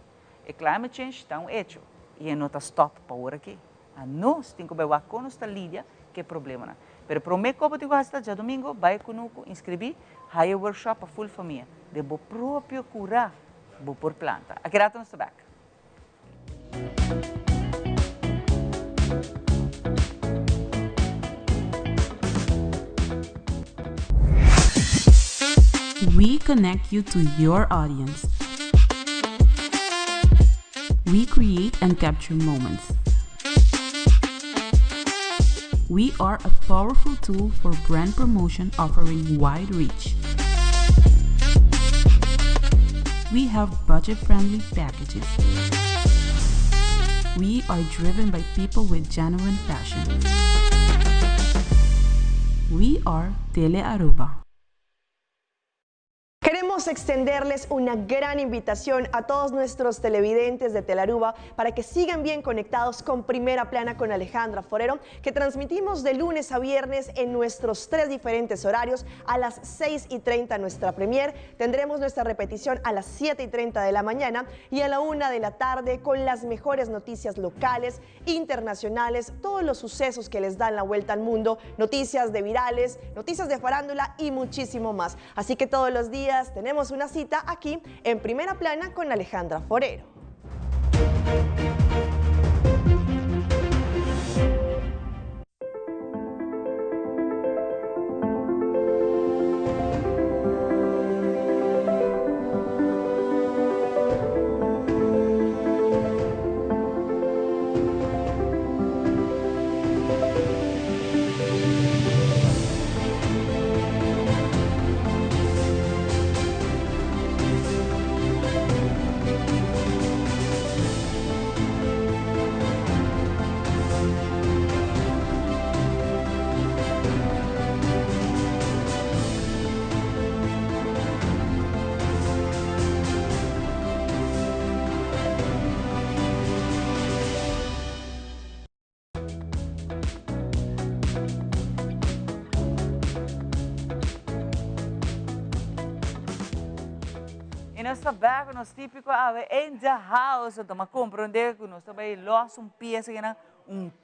E climate change está um hecho e não está stop para agora aqui. A nós tem que vai com nossa lídia que é problema não. Pero prometo que eu vou estar já domingo vai conosco inscrever higher workshop para full família. De bo próprio curar, bo por planta. Aqui rato nós back. We connect you to your audience. We create and capture moments. We are a powerful tool for brand promotion offering wide reach. We have budget-friendly packages. We are driven by people with genuine passion. We are Tele Aruba. Queremos extenderles una gran invitación a todos nuestros televidentes de Telaruba para que sigan bien conectados con Primera Plana con Alejandra Forero, que transmitimos de lunes a viernes en nuestros 3 diferentes horarios. A las 6:30 nuestra premier, tendremos nuestra repetición a las 7:30 de la mañana y a la 1 de la tarde con las mejores noticias locales, internacionales, todos los sucesos que les dan la vuelta al mundo, noticias de virales, noticias de farándula y muchísimo más. Así que todos los días tenemos una cita aquí en Primera Plana con Alejandra Forero. E nós sabemos, nós típico, in the house, então, mas compreender que nós também lançamos uma peça que é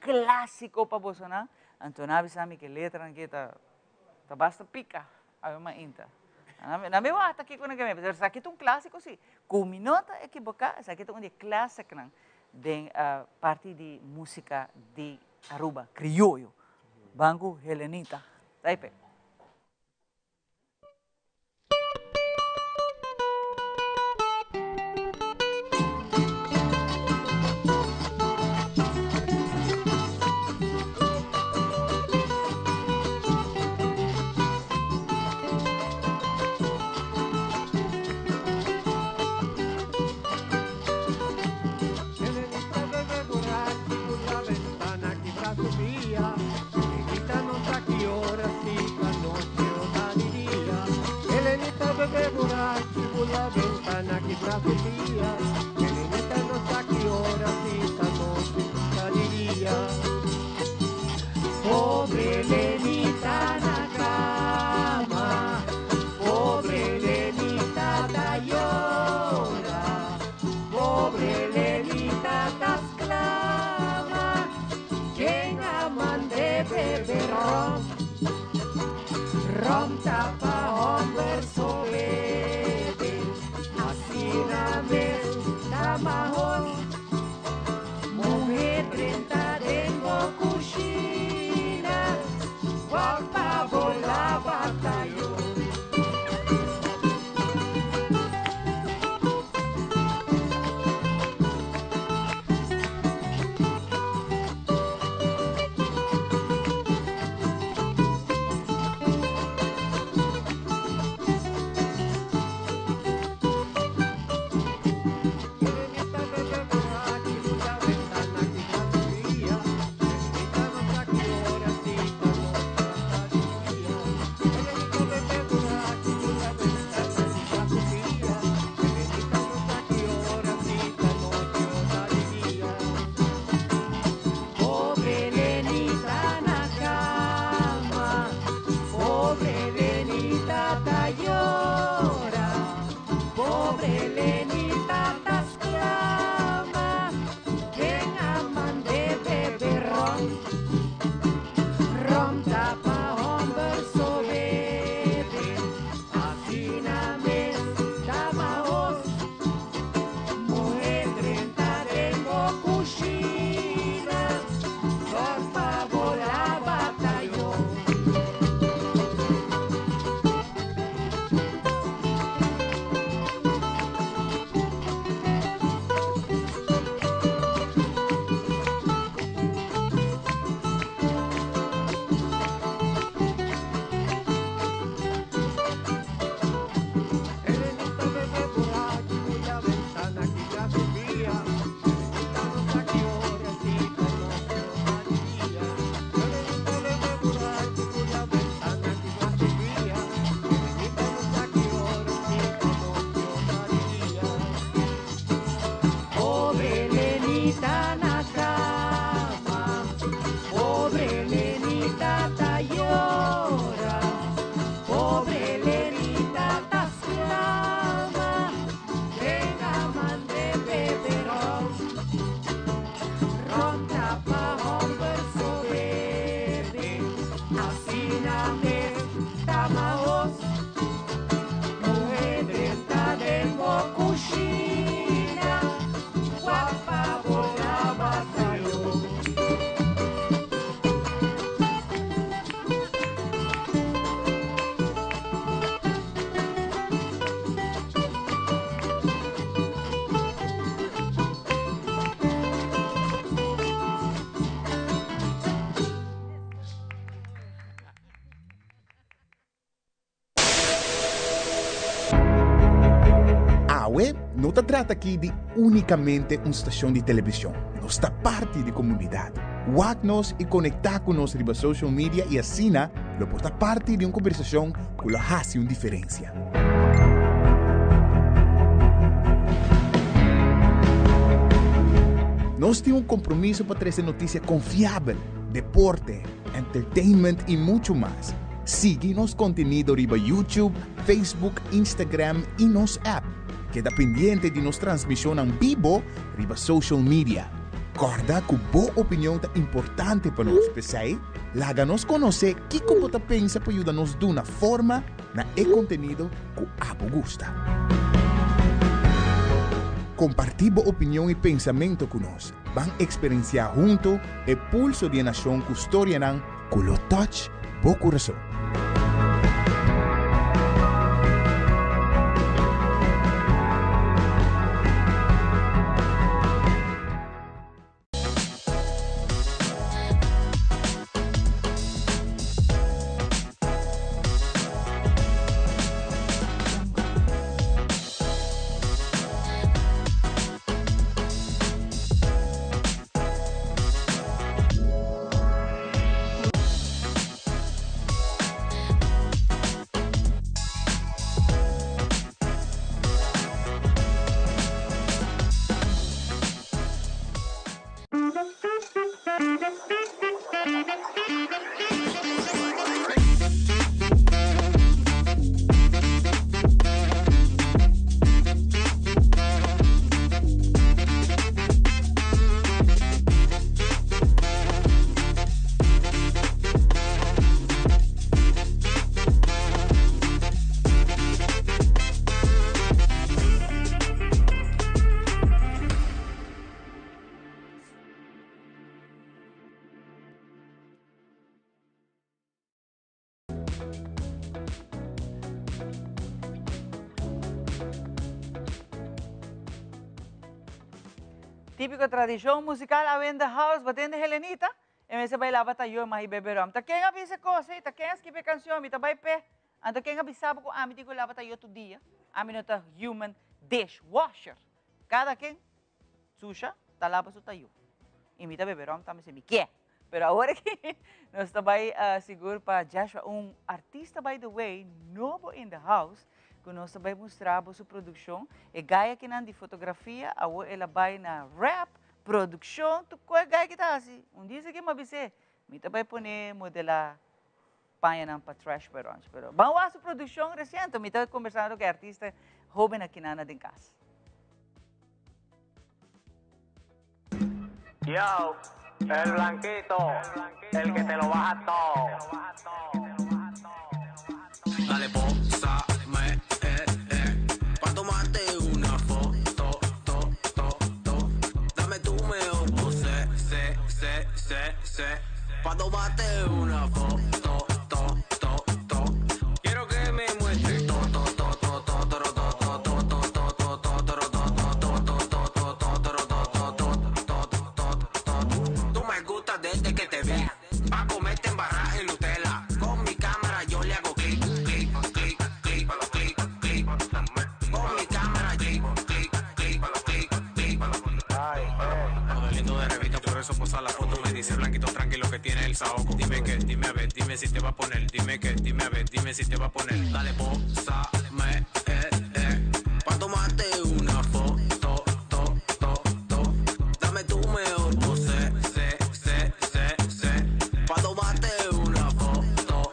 clássico para você, não? Então, nós sabemos que a letra aqui está basta pica, uma inta. Na minha volta aqui, quando eu vejo, aqui é clássico, sim. Com minuto equivocada, aqui é um clássico, não? De parte de música de Aruba, criollo, Banco Helenita. Taipe. Pobre Lenita na cama, pobre Lenita da llora, pobre Lenita das clama, quien aman de beber rom tapa hombre sobebe, así na vez da mahon, mujer 30 tengo no se trata aquí de únicamente una estación de televisión. Nos está parte de comunidad. Wagnos y conectar con nos riba social media y así lo porta parte de una conversación que lo hace una diferencia. Nos tenemos un compromiso para traer noticias confiables, deporte, entertainment y mucho más. Sigue nos contenido riba YouTube, Facebook, Instagram y nos app. Queda pendiente de nos transmisión en vivo riba social media. Recorda que boa opinião é importante para nós, pessoal. Láganos conocer que como você pensa para ajudar-nos de uma forma na contenido que abo gusta. Compartir boa opinião e pensamento conosco. Van experienciar junto o pulso de nação que história não, que lo touch bo coração. Típico tradición musical a in the house, batendo Helenita, e me se bailava tayo mahi beberam. Ta quem avisa coisa, ta quem escreve canção, me ta vai pé. Anta quem avisava ko ami tigo lava tayo todo dia. Ami no ta human dishwasher. Cada quem suja, ta lava su tayo. E me ta beberam ta me se me quer. Pero agora que nós está vai seguro para Joshua, artista by the way, novo in the house. Que nós vai mostrar a sua produção e gaia que não de fotografia, ela vai na rap, produção, tu qual gaia que tá assim. Dia que me avise, me também pone modelar panha não para trash perons, pero vamos a sua produção recente, me tá conversando com artista jovem aqui na de casa. Yo, el blanquito, el que te lo baja todo. Dale, pósame, pa' tomarte una foto, dame tu mejor pose, pa' tomarte una foto, quiero que me muestres tú me gustas desde que te vi, pa' comerte en barraje Nutella, con mi cámara yo le hago clic. Posar la foto me dice blanquito tranquilo que tiene el saoco. Dime que, dime a ver, dime si te va a poner. Dime que, dime a ver, dime si te va a poner. Dale, pósame, pa' tomarte una foto, dame tu mejor pose, pa' tomarte una foto,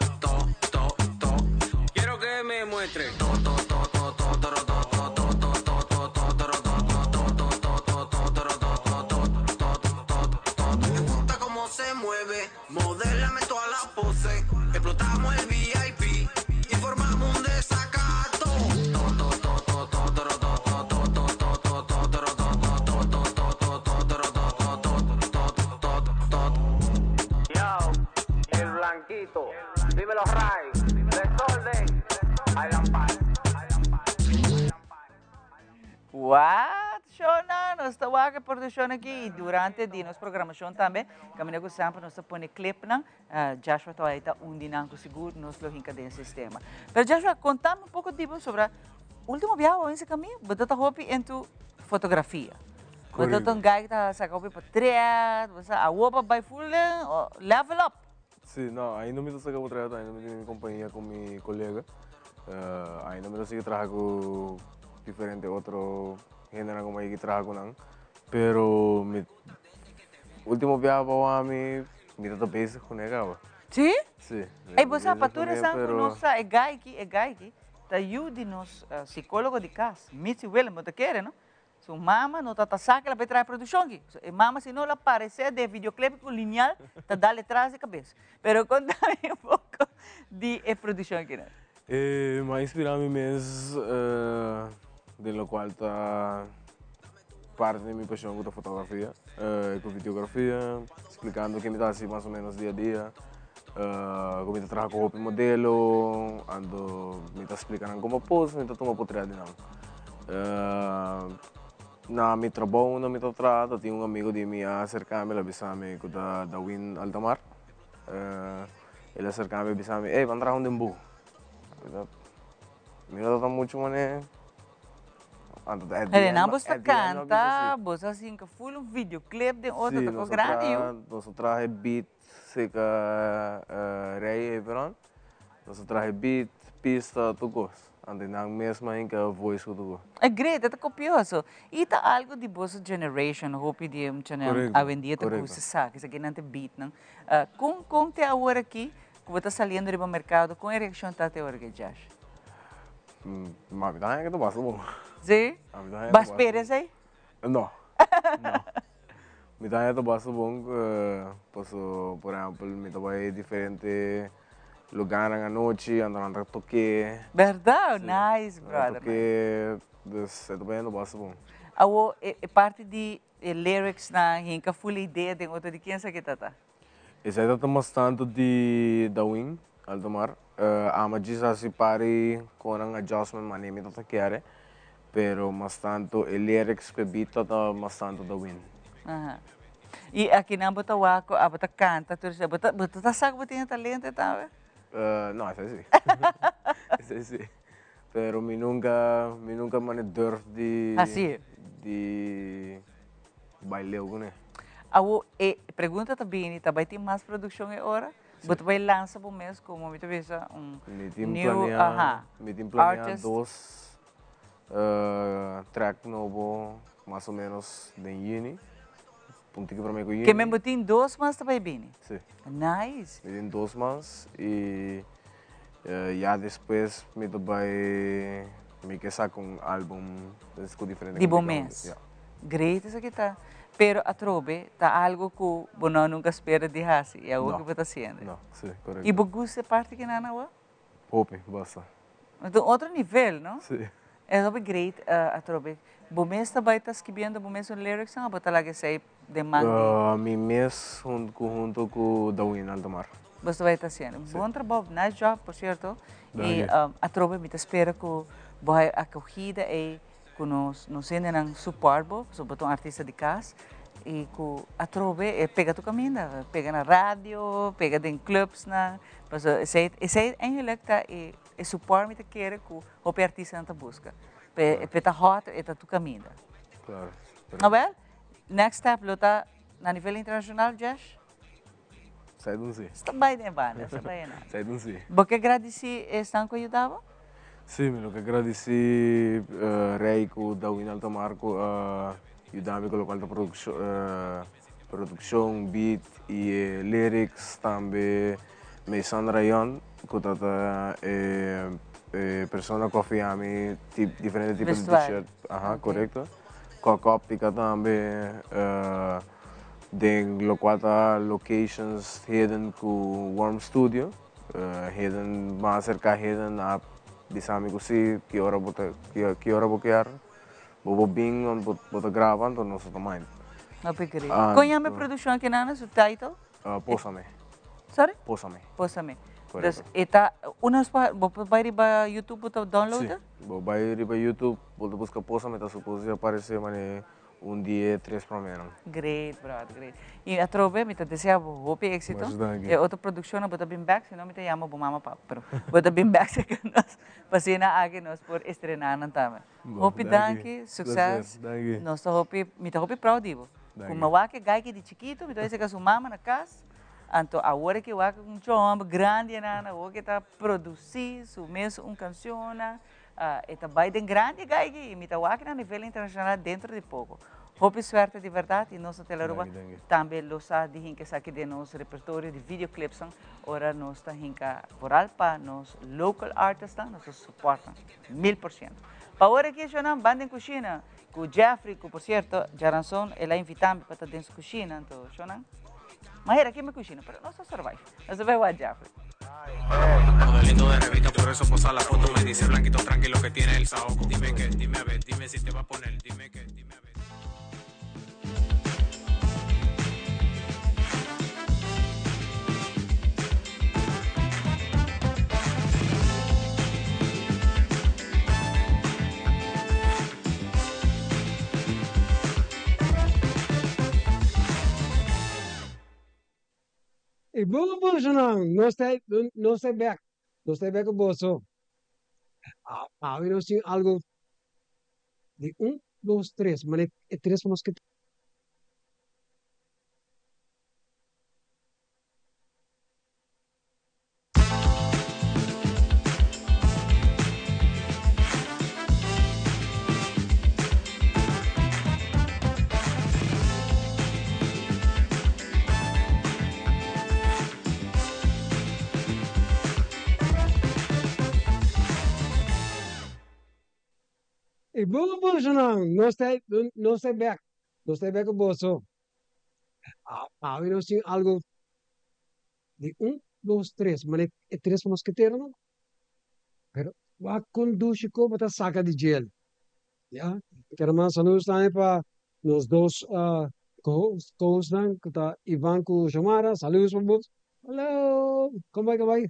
quiero que me muestres se mueve, modélame toda la pose, explotamos el VIP y formamos un desacato. Yo, el blanquito, dímelo Ray, desorden, Island Park. What? Shona, nós estamos aqui produção aqui durante a nossa programação também. Caminho sempre nós põe clipe não, Joshua está onde não seguro nós lo hinca desse sistema. Mas Joshua, contame pouco tipo sobre último viaje esse caminho, botou tá hobby into fotografia. Botou tá guy tá saca hobby portrait, você a roupa by full level up. Sim, não, ainda me estou a trabalhar, ainda me tenho em companhia com meu colega. Ainda me estou a trabalhar com diferente outro gênero como aí que trabalho não. Pero mi último viaje para mim, me estou basic com ele. Sim? Sim. Aí você a patura sabe que nossa é guy tá ajuda nos psicólogo de casa. Missy Willem, você quer, não? Su mama não tá saca ela vai trazer produção aqui. Mama se não ela aparecer de videoclipe com lineal, tá dá atrás de cabeça. Pero conta-me um pouco de produção aqui, né? Me inspirado mesmo, do qual está parte da minha paixão com a fotografia, com a videografia, explicando o que me dá assim mais ou menos dia a dia, como eu trabalho com o modelo, ando me está explicando como pose, me está tomando portrait de não. Na minha trabalho, na minha trabalho, tinha amigo de mim acerca-me, ele avisou-me que da Win Altamar, ele acerca-me e avisou-me, ei, vamos trabalhar um dembu. Mira, está muito mané. Helena, você canta, você assim que full videoclip de outro sim, tocou grande. Nós traje beat, seca rei, verão. Nós traje beat, pista, tudo. Ande na mesma em que a voz tudo. É great, é copioso. E tá algo de boa generation, hope de a vendia tá com sa, que isso aqui não tem beat, não. Com te agora aqui, que você está saindo do mercado, com a reação tá até agora que já. Mas tá que tu passa bom. Sim? Mas esperas aí? Não. Me dá que tu passa bom, posso, por exemplo, me dá vai diferente lugar na noite, andando a tocar. Verdade? Nice, brother. Porque você também não passa bom. É parte de lyrics na hinca full ideia de outra de quem sabe que tá? Esse aí tá bastante de da Win Altamar. Ama diz assim pare com um adjustment mane me tá querer, pero bastante o lyrics que beat tá bastante da Win. E aqui na bota wako, a bota canta, tu tá sabe que tem talento tá? Não, isso aí sim. Isso aí sim. Pero me nunca mane durf de baileu, né? Pergunta também, também tem mais produção agora? Você vai lançar por mês como me vê new me tem planeado dois track novo, mais ou menos de juni. Que mesmo tem 2 meses também bem? Sim. Nice. Me tem 2 meses e já depois me vai me casar com álbum diferente. De bom mês. Great isso aqui tá. Pero a trobe tá algo que você nunca espera de hasi, é algo que você está fazendo. Não, sim, correto. E você gosta parte que não é? Pop, basta. Então outro nível, não? Sim. É super great a trobe. Você está escrevendo, você lyrics não, você lá sei de manga. Mi mês junto com Dawin Altamar. Você vai estar fazendo. Bom trabalho, nice job, por certo. E a trobe me espera que vai acolhida e que nos têm suporte, sobretudo artista de casa, e que a trobe pega tu caminho, pega na rádio, pega em clubes, esse é eigenlijk e suporte me quer que o artista não busca, peta hot e tu caminho. Claro. Não é? Next step luta na nível internacional, Josh? Sai do Z. Está bem, né, banda? Está bem, né? Sai do Z. Você agradece esta que ajudava? Sim, eu agradeci Reiko da Win Altamar que ajudou-me com a produção, beat e lyrics também. Me Sandra Yon, que é pessoa que confia em mim, diferentes tipos de t-shirt, correto. Com a cópia também, do qual está locations hidden com Warm Studio, hidden mais cerca hidden a bisami ko si que hora vou querer vou bem onde vou gravar então não sou também não peguei conhece a produção aqui na seu title Pósame sorry Pósame então eta unas vai ir para YouTube para download vai ir para YouTube vou buscar Pósame tá suposto aparecer mas dia 3 para mim. Great, brother, great. E a trove, me deseja hope êxito. É outra produção, bota bem back, senão me chama bo mama pa. Pero bota bem back se que nós Pasina aqui nós por estrenar não também. Hopi danke, sucesso. Nós tô hopi, me tô hopi proud divo. Como wake gaiki de chiquito, me tô esse que sua mama na casa. Então agora que wake um job grande na, o que tá produzir, su mesmo canção, eta Biden grande gaiki, me tá wake na nível internacional dentro de pouco. Hopi suerte de verdade e nós teleruba também losa de hinka aqui de nosso repertório de videoclips, ora nós tá hinka por alpa, nos local artists, nós suportam 1000%. Para agora aqui eu não banda em cozinha, com Jeffrey, que por certo, Jaranson, ela invitamos para estar dentro da cozinha, então eu não. Mas era aqui me cozinha, mas nós survive. Nós vamos ver o Jeffrey. Modelito de revista, por eso posa la foto. Me dice Blanquito tranquilo que tiene el saoco. Dime que, dime a ver, dime si te va a poner, dime que, dime a ver. E vamos não sei bem, não sei bem que bolso. Eu sei algo de dois, três, mas é três mosquitos. E vamos não sei bem que bolso. Eu sei algo de dois, três, mas é três mosquiteiros, não? Pero a conduz como botar saca de gel. Ja, quero mais saludos também para os dois co-hosts, que tá Ivan com Jamara. Saludos para vocês. Hello, como vai?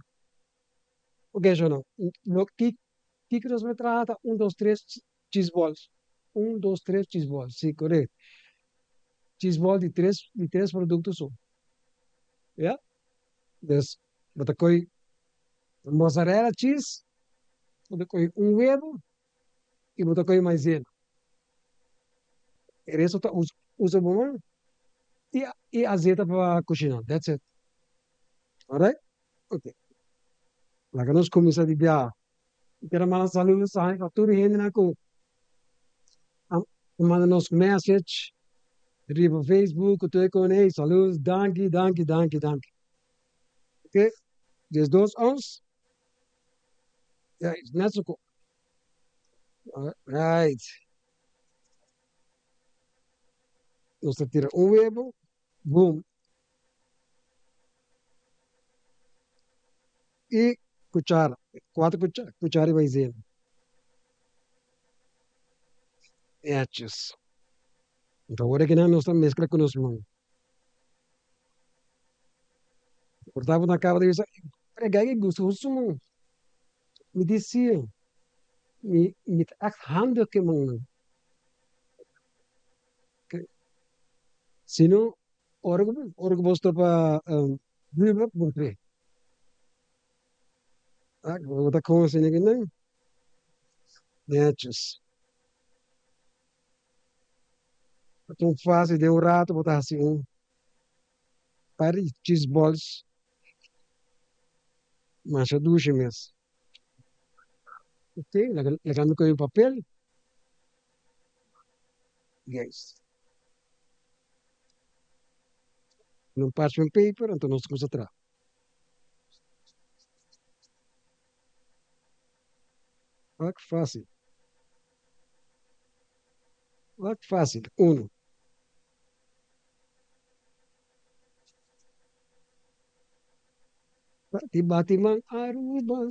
Ok, João. No que nos me trata? Dois, três cheese balls. Dois, três cheese balls. Sim, correto. Cheese ball de três produtos só. Yeah? Des, bota coi mozzarella cheese, bota coi huevo e bota coi maisena. E resto tá usa bom e azeite para cozinhar. That's it. Alright? Ok. Lá que nós começamos a viajar. Quero mandar saludos a toda a gente que manda nos message, riba Facebook, tudo com eles. Saludos, danke. Ok? Des dois ons. Ja, is net zo cool. Alright. Nós tira huevo. Boom. E cuchara. 4 cucharas de maisena. Hechos. Então, agora que nós estamos mesclando com os mãos. Portava na cava deles, pregar que gostoso, mano. Me dizia, me echt handig, mano. Se não, orgo bosta para viver, bom tre. Vou botar com assim, né? Hechos. Então, fácil, deu rato, botar assim, para cheese balls. Mancha duche mesmo. Ok, levando com o papel. Yes. Num parchment paper, então nós vamos atrás. Olha que fácil. Olha que fácil. Um. Batiman Aruba.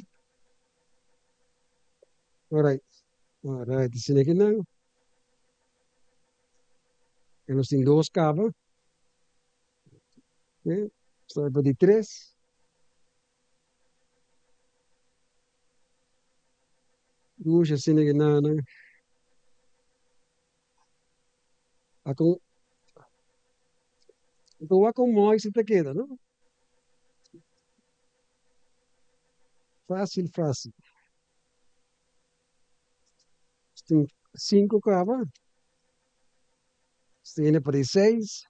Alright. Alright. Sini aqui não. Temos tem dois cabos. Okay. Só para de três. Duas assim aqui não. Ako. Então ako mo isso te queda, não? Fácil. Tem 5 cabas. Tiene para 6.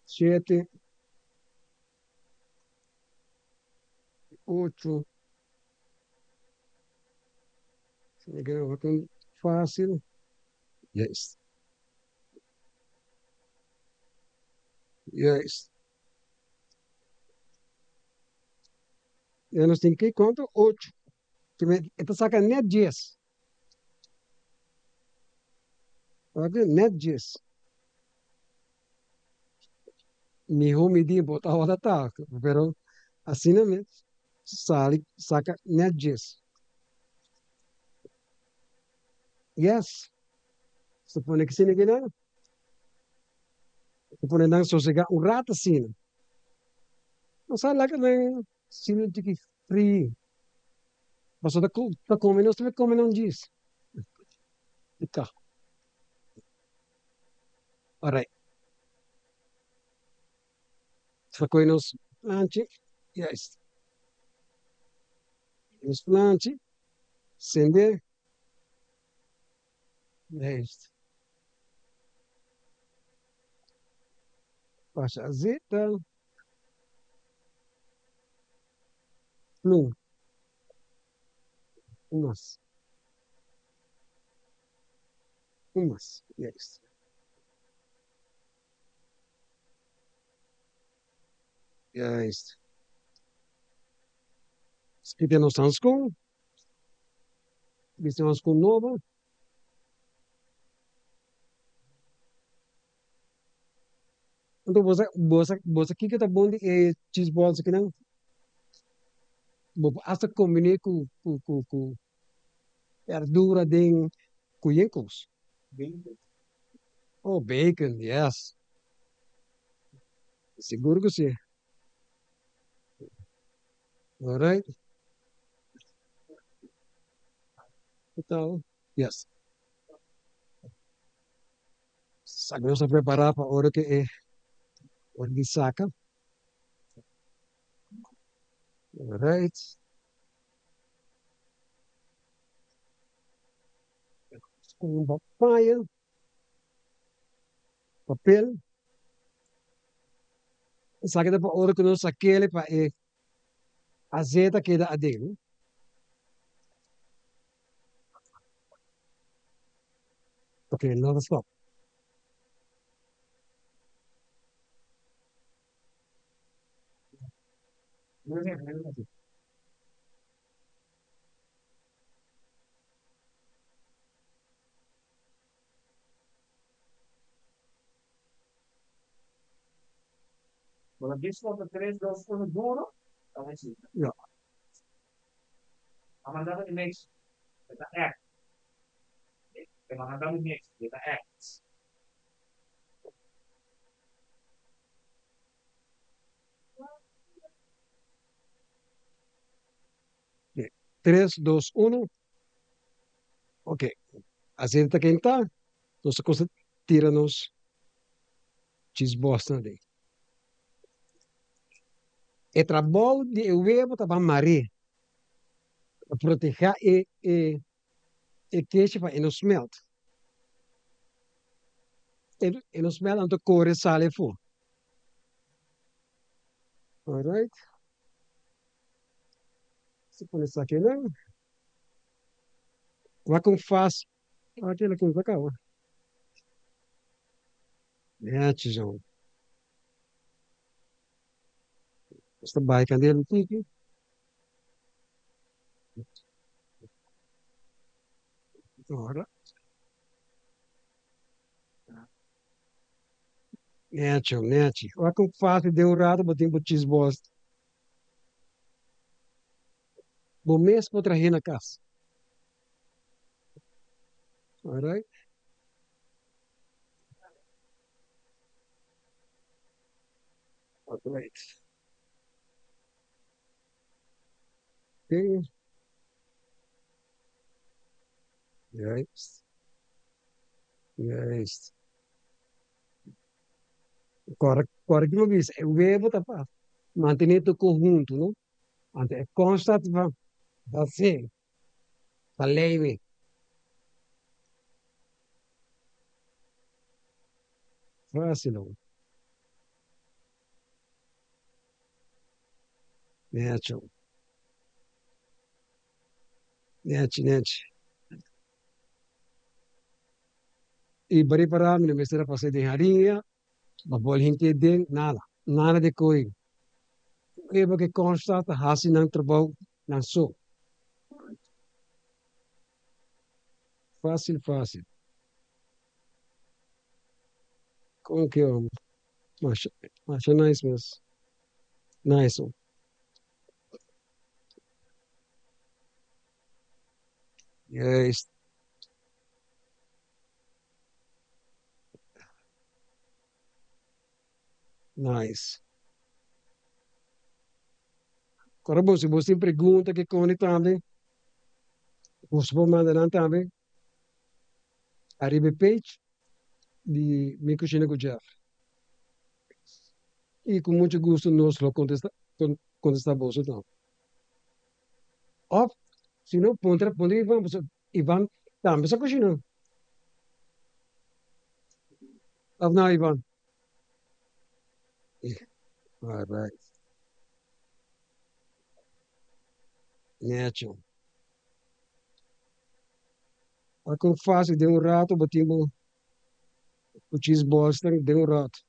7. 8. Tiene que ver con fácil. Yes. Yes. Ya nos tem que quanto? 8. Esta saca net 10. Ok, net 10. Mi home medir botar hora tá, pero assim não é. Saca net 10. Yes. Supone que sini gina. Supone nang sosega un rato sini. Não sabe lá que nem sini tiki free. Mas tá comendo, você vai comer não diz. Tá. Alright. Só que nos planche. Yes. Nos planche. Sende. Yes. Passa azeite. Plum. Umas. Umas. Yes. Yes. Aqui temos Sanscom. Aqui temos com nova. Então você aqui que tá bom de cheese balls aqui não. Hasta combinei com verdura de cuyencos. Oh, bacon, yes. Seguro que sim. Alright. Então, yes. Sabemos a preparar para a hora que é hora de saca. Alright. Com papaya. Papel. Saca da para a hora que nós aquele para azeite que dá a dele. Okay, another stop. Quando diz conta 3, 2, 1, duro, então é assim. Ja. A mandada de mix, kita act. Kita mandada de mix, kita act. Okay. 3, 2, 1. Ok. Azeite quem tá. Nossa coisa tira-nos cheese balls ali. É trabalho de huevo para maré. Para proteger e queijo para não smelt. E não smelt, então corre sale fora. Alright. Se põe isso aqui, não. Vai com faz. Aquela coisa cá, ó. É, tijão. Esta bike dele aqui. Ora. Nete, nete. Olha como fácil deu errado, botei para cheese balls. Bom mês para trazer na casa. Alright. Alright. Okay. Yes. Yes. Agora que eu disse, o verbo tá para manter o conjunto, não? Ante é constante, Assim, falei-me. Fácil, não. Neto. Net. E bari para mim, mas era passei de harinha, babol hinte den, nada. Nada de coi. Eba que constata, hasi ng trabaho, ng so. Fácil. Como que eu acho nice, mas nice. Oh. Yes, nice. Agora, bom, se você pergunta que com também, você pode mandar também, arriba page de minha cozinha com Jeff. E com muito gosto nós lo contestar você então. Ou, se não, ponte Ivan, também essa cozinha. Of não, Ivan. All right. Neto. Ako fácil, de rato, batimos o cheese balls, de rato.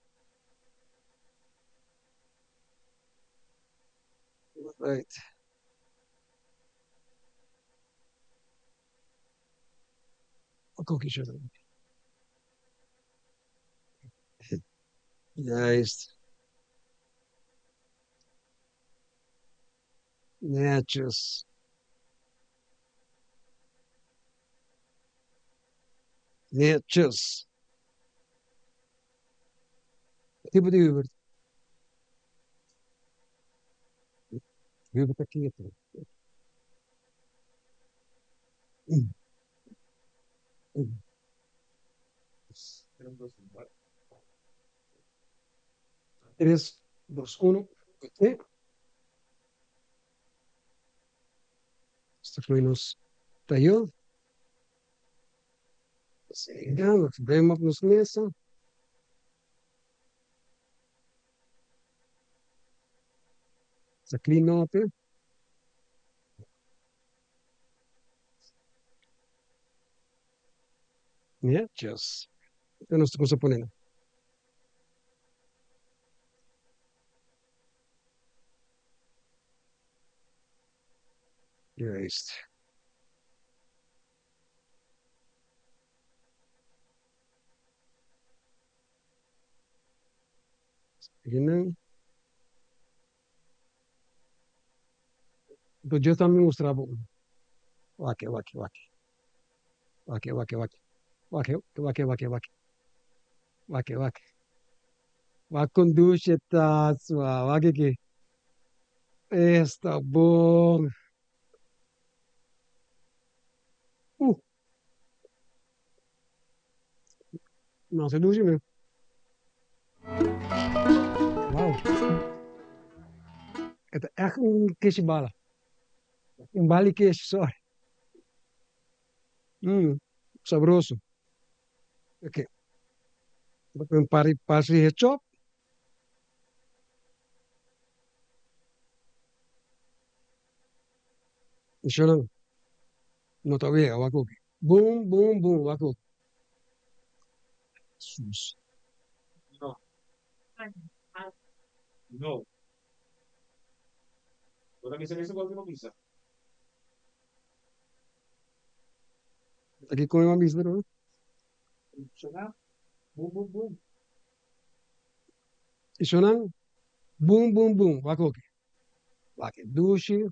Right. Ako kisha. Nice. Netos. Netos. Tipo de Uber. Uber tá quieto. Três, dois, um. Ok. Esta foi nos tayo. Sigamos, vemos nos mesa. Sa clean natin. Yeah, just. Ito na gusto po nila. Erased. Ganun. Ito Diyos namin mostrabo. Wake. Wakonduce taswa. Wake que. Está bom. Não, se duce mesmo. Wow. Het is echt een kistje ballen. Een ballie kistje, sorry. Sabroso. Oké. Een parsley chop. Isso não. Não tá vendo, wako. Boom, wako. Sus. No. No. Ora mi sa qualcuno pizza. Aqui com uma mistura, né? Suena. Boom. Isso não. Boom, wako. Wako. Duche.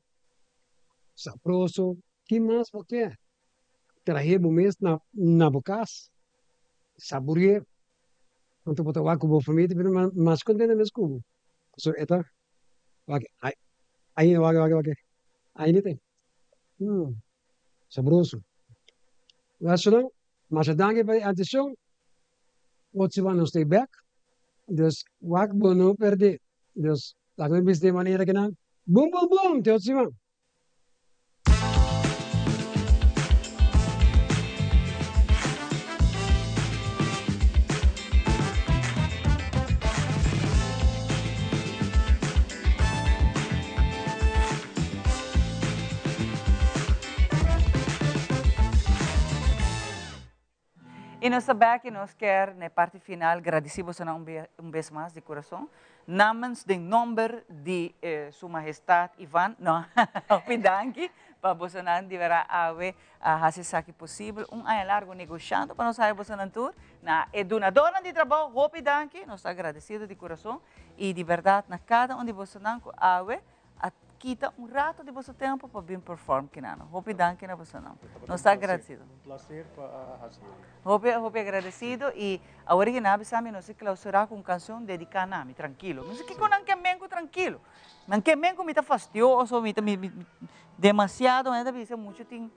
Sabroso. Que mais você? Trazer o mês na bocas. Saborear. Quanto botar wako bo família, mas quando é mesmo cubo. So eta. Wako. Aí, wako. Aí não tem. Sabroso. Acho não. Mas a dangue vai atenção. Outros vão não stay back. Dus wak bono perder. Dus laten we de manier que não. Boom. Te outros vão. E nós sabemos que nós quer na parte final agradecer você vez mais de coração. Namens de número de Sua Majestade Ivan, não, danke, para você não deverá haver a fazer aqui possível ano largo negociando para nós sair você não tur na donadora de trabalho, danke, nós agradecidos de coração e de verdade na cada de você não haver quita rato de vosso tempo para bem perform que não. Danke na você não. Nós está agradecido. Prazer para Hope agradecido e agora que nós sabemos nós clausurar com canção dedicada a mim, tranquilo. Mas que com que mengo tranquilo. Não que mengo me tá fastidioso, me demasiado, ainda bisa muito tem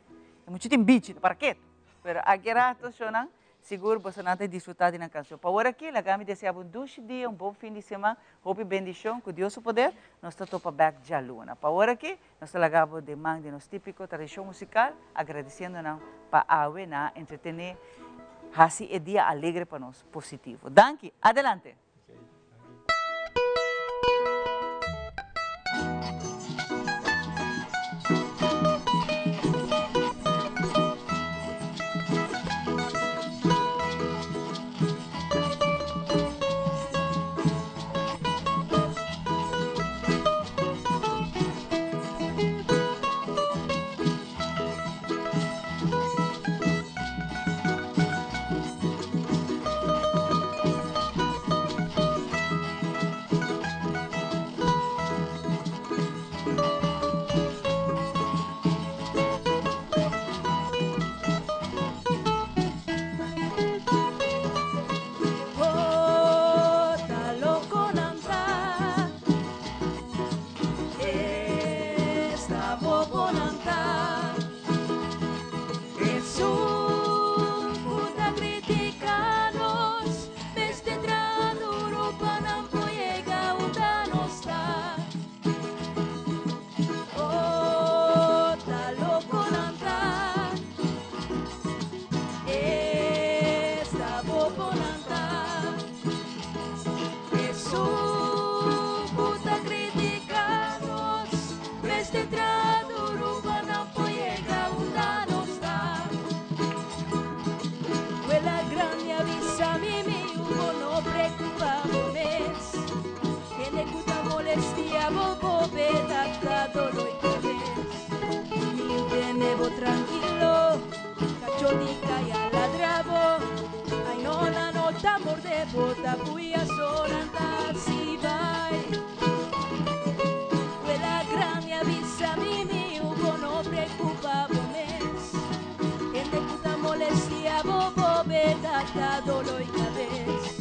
bicho para quê? Pero aqui rato chona seguro você não tem desfrutar na canção. Para agora aqui, lá me deseja um doce dia, um bom fim de semana, hope bendição, com Deus o poder, nós estamos para back de luna. Para agora aqui, nós estamos de mão de nosso típico tradição musical, agradecendo para a AWE na entretener, assim é dia alegre para nós, positivo. Danke, adelante. Tranquilo, cachonica y aladrabo, ay no la nota morde bota puya sonanta si vai. Quella gran mi avvisa mi ugo no preocupa mes, en de puta molestia bobo beta dolor y cabez.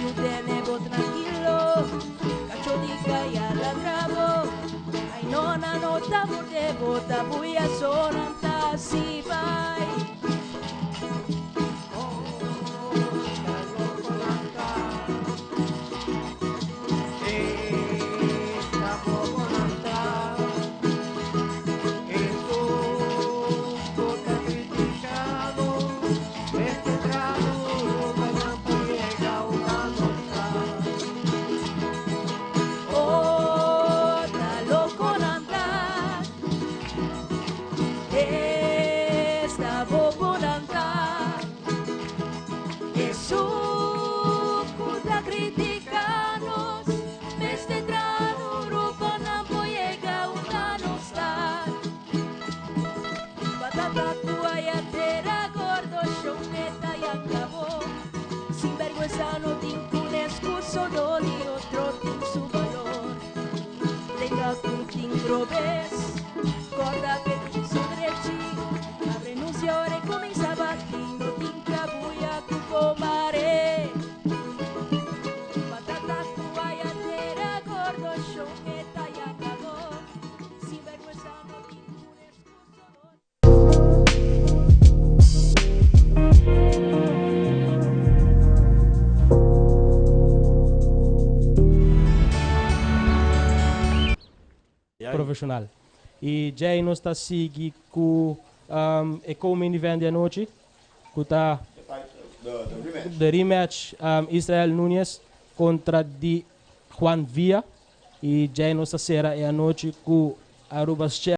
Mi tenevo tranquilo, cachonica y aladrabo, ay no la nota morde bota puya sonanta si vai. No tengo un excuso, no ni otro tiene su valor. Tenga cutin grobes, corda que su derechi, a renuncia ore comienza a batir, no tinca buia tu comare. Patata cuaya tera gordo, shoneta y acabó. Sin vergüenza no tengo un excuso. Profissional. E já nós está seguindo com e como ele vende a noite, com tá the rematch Israel Nunes contra de Juan Villa e já nós está será a noite com Aruba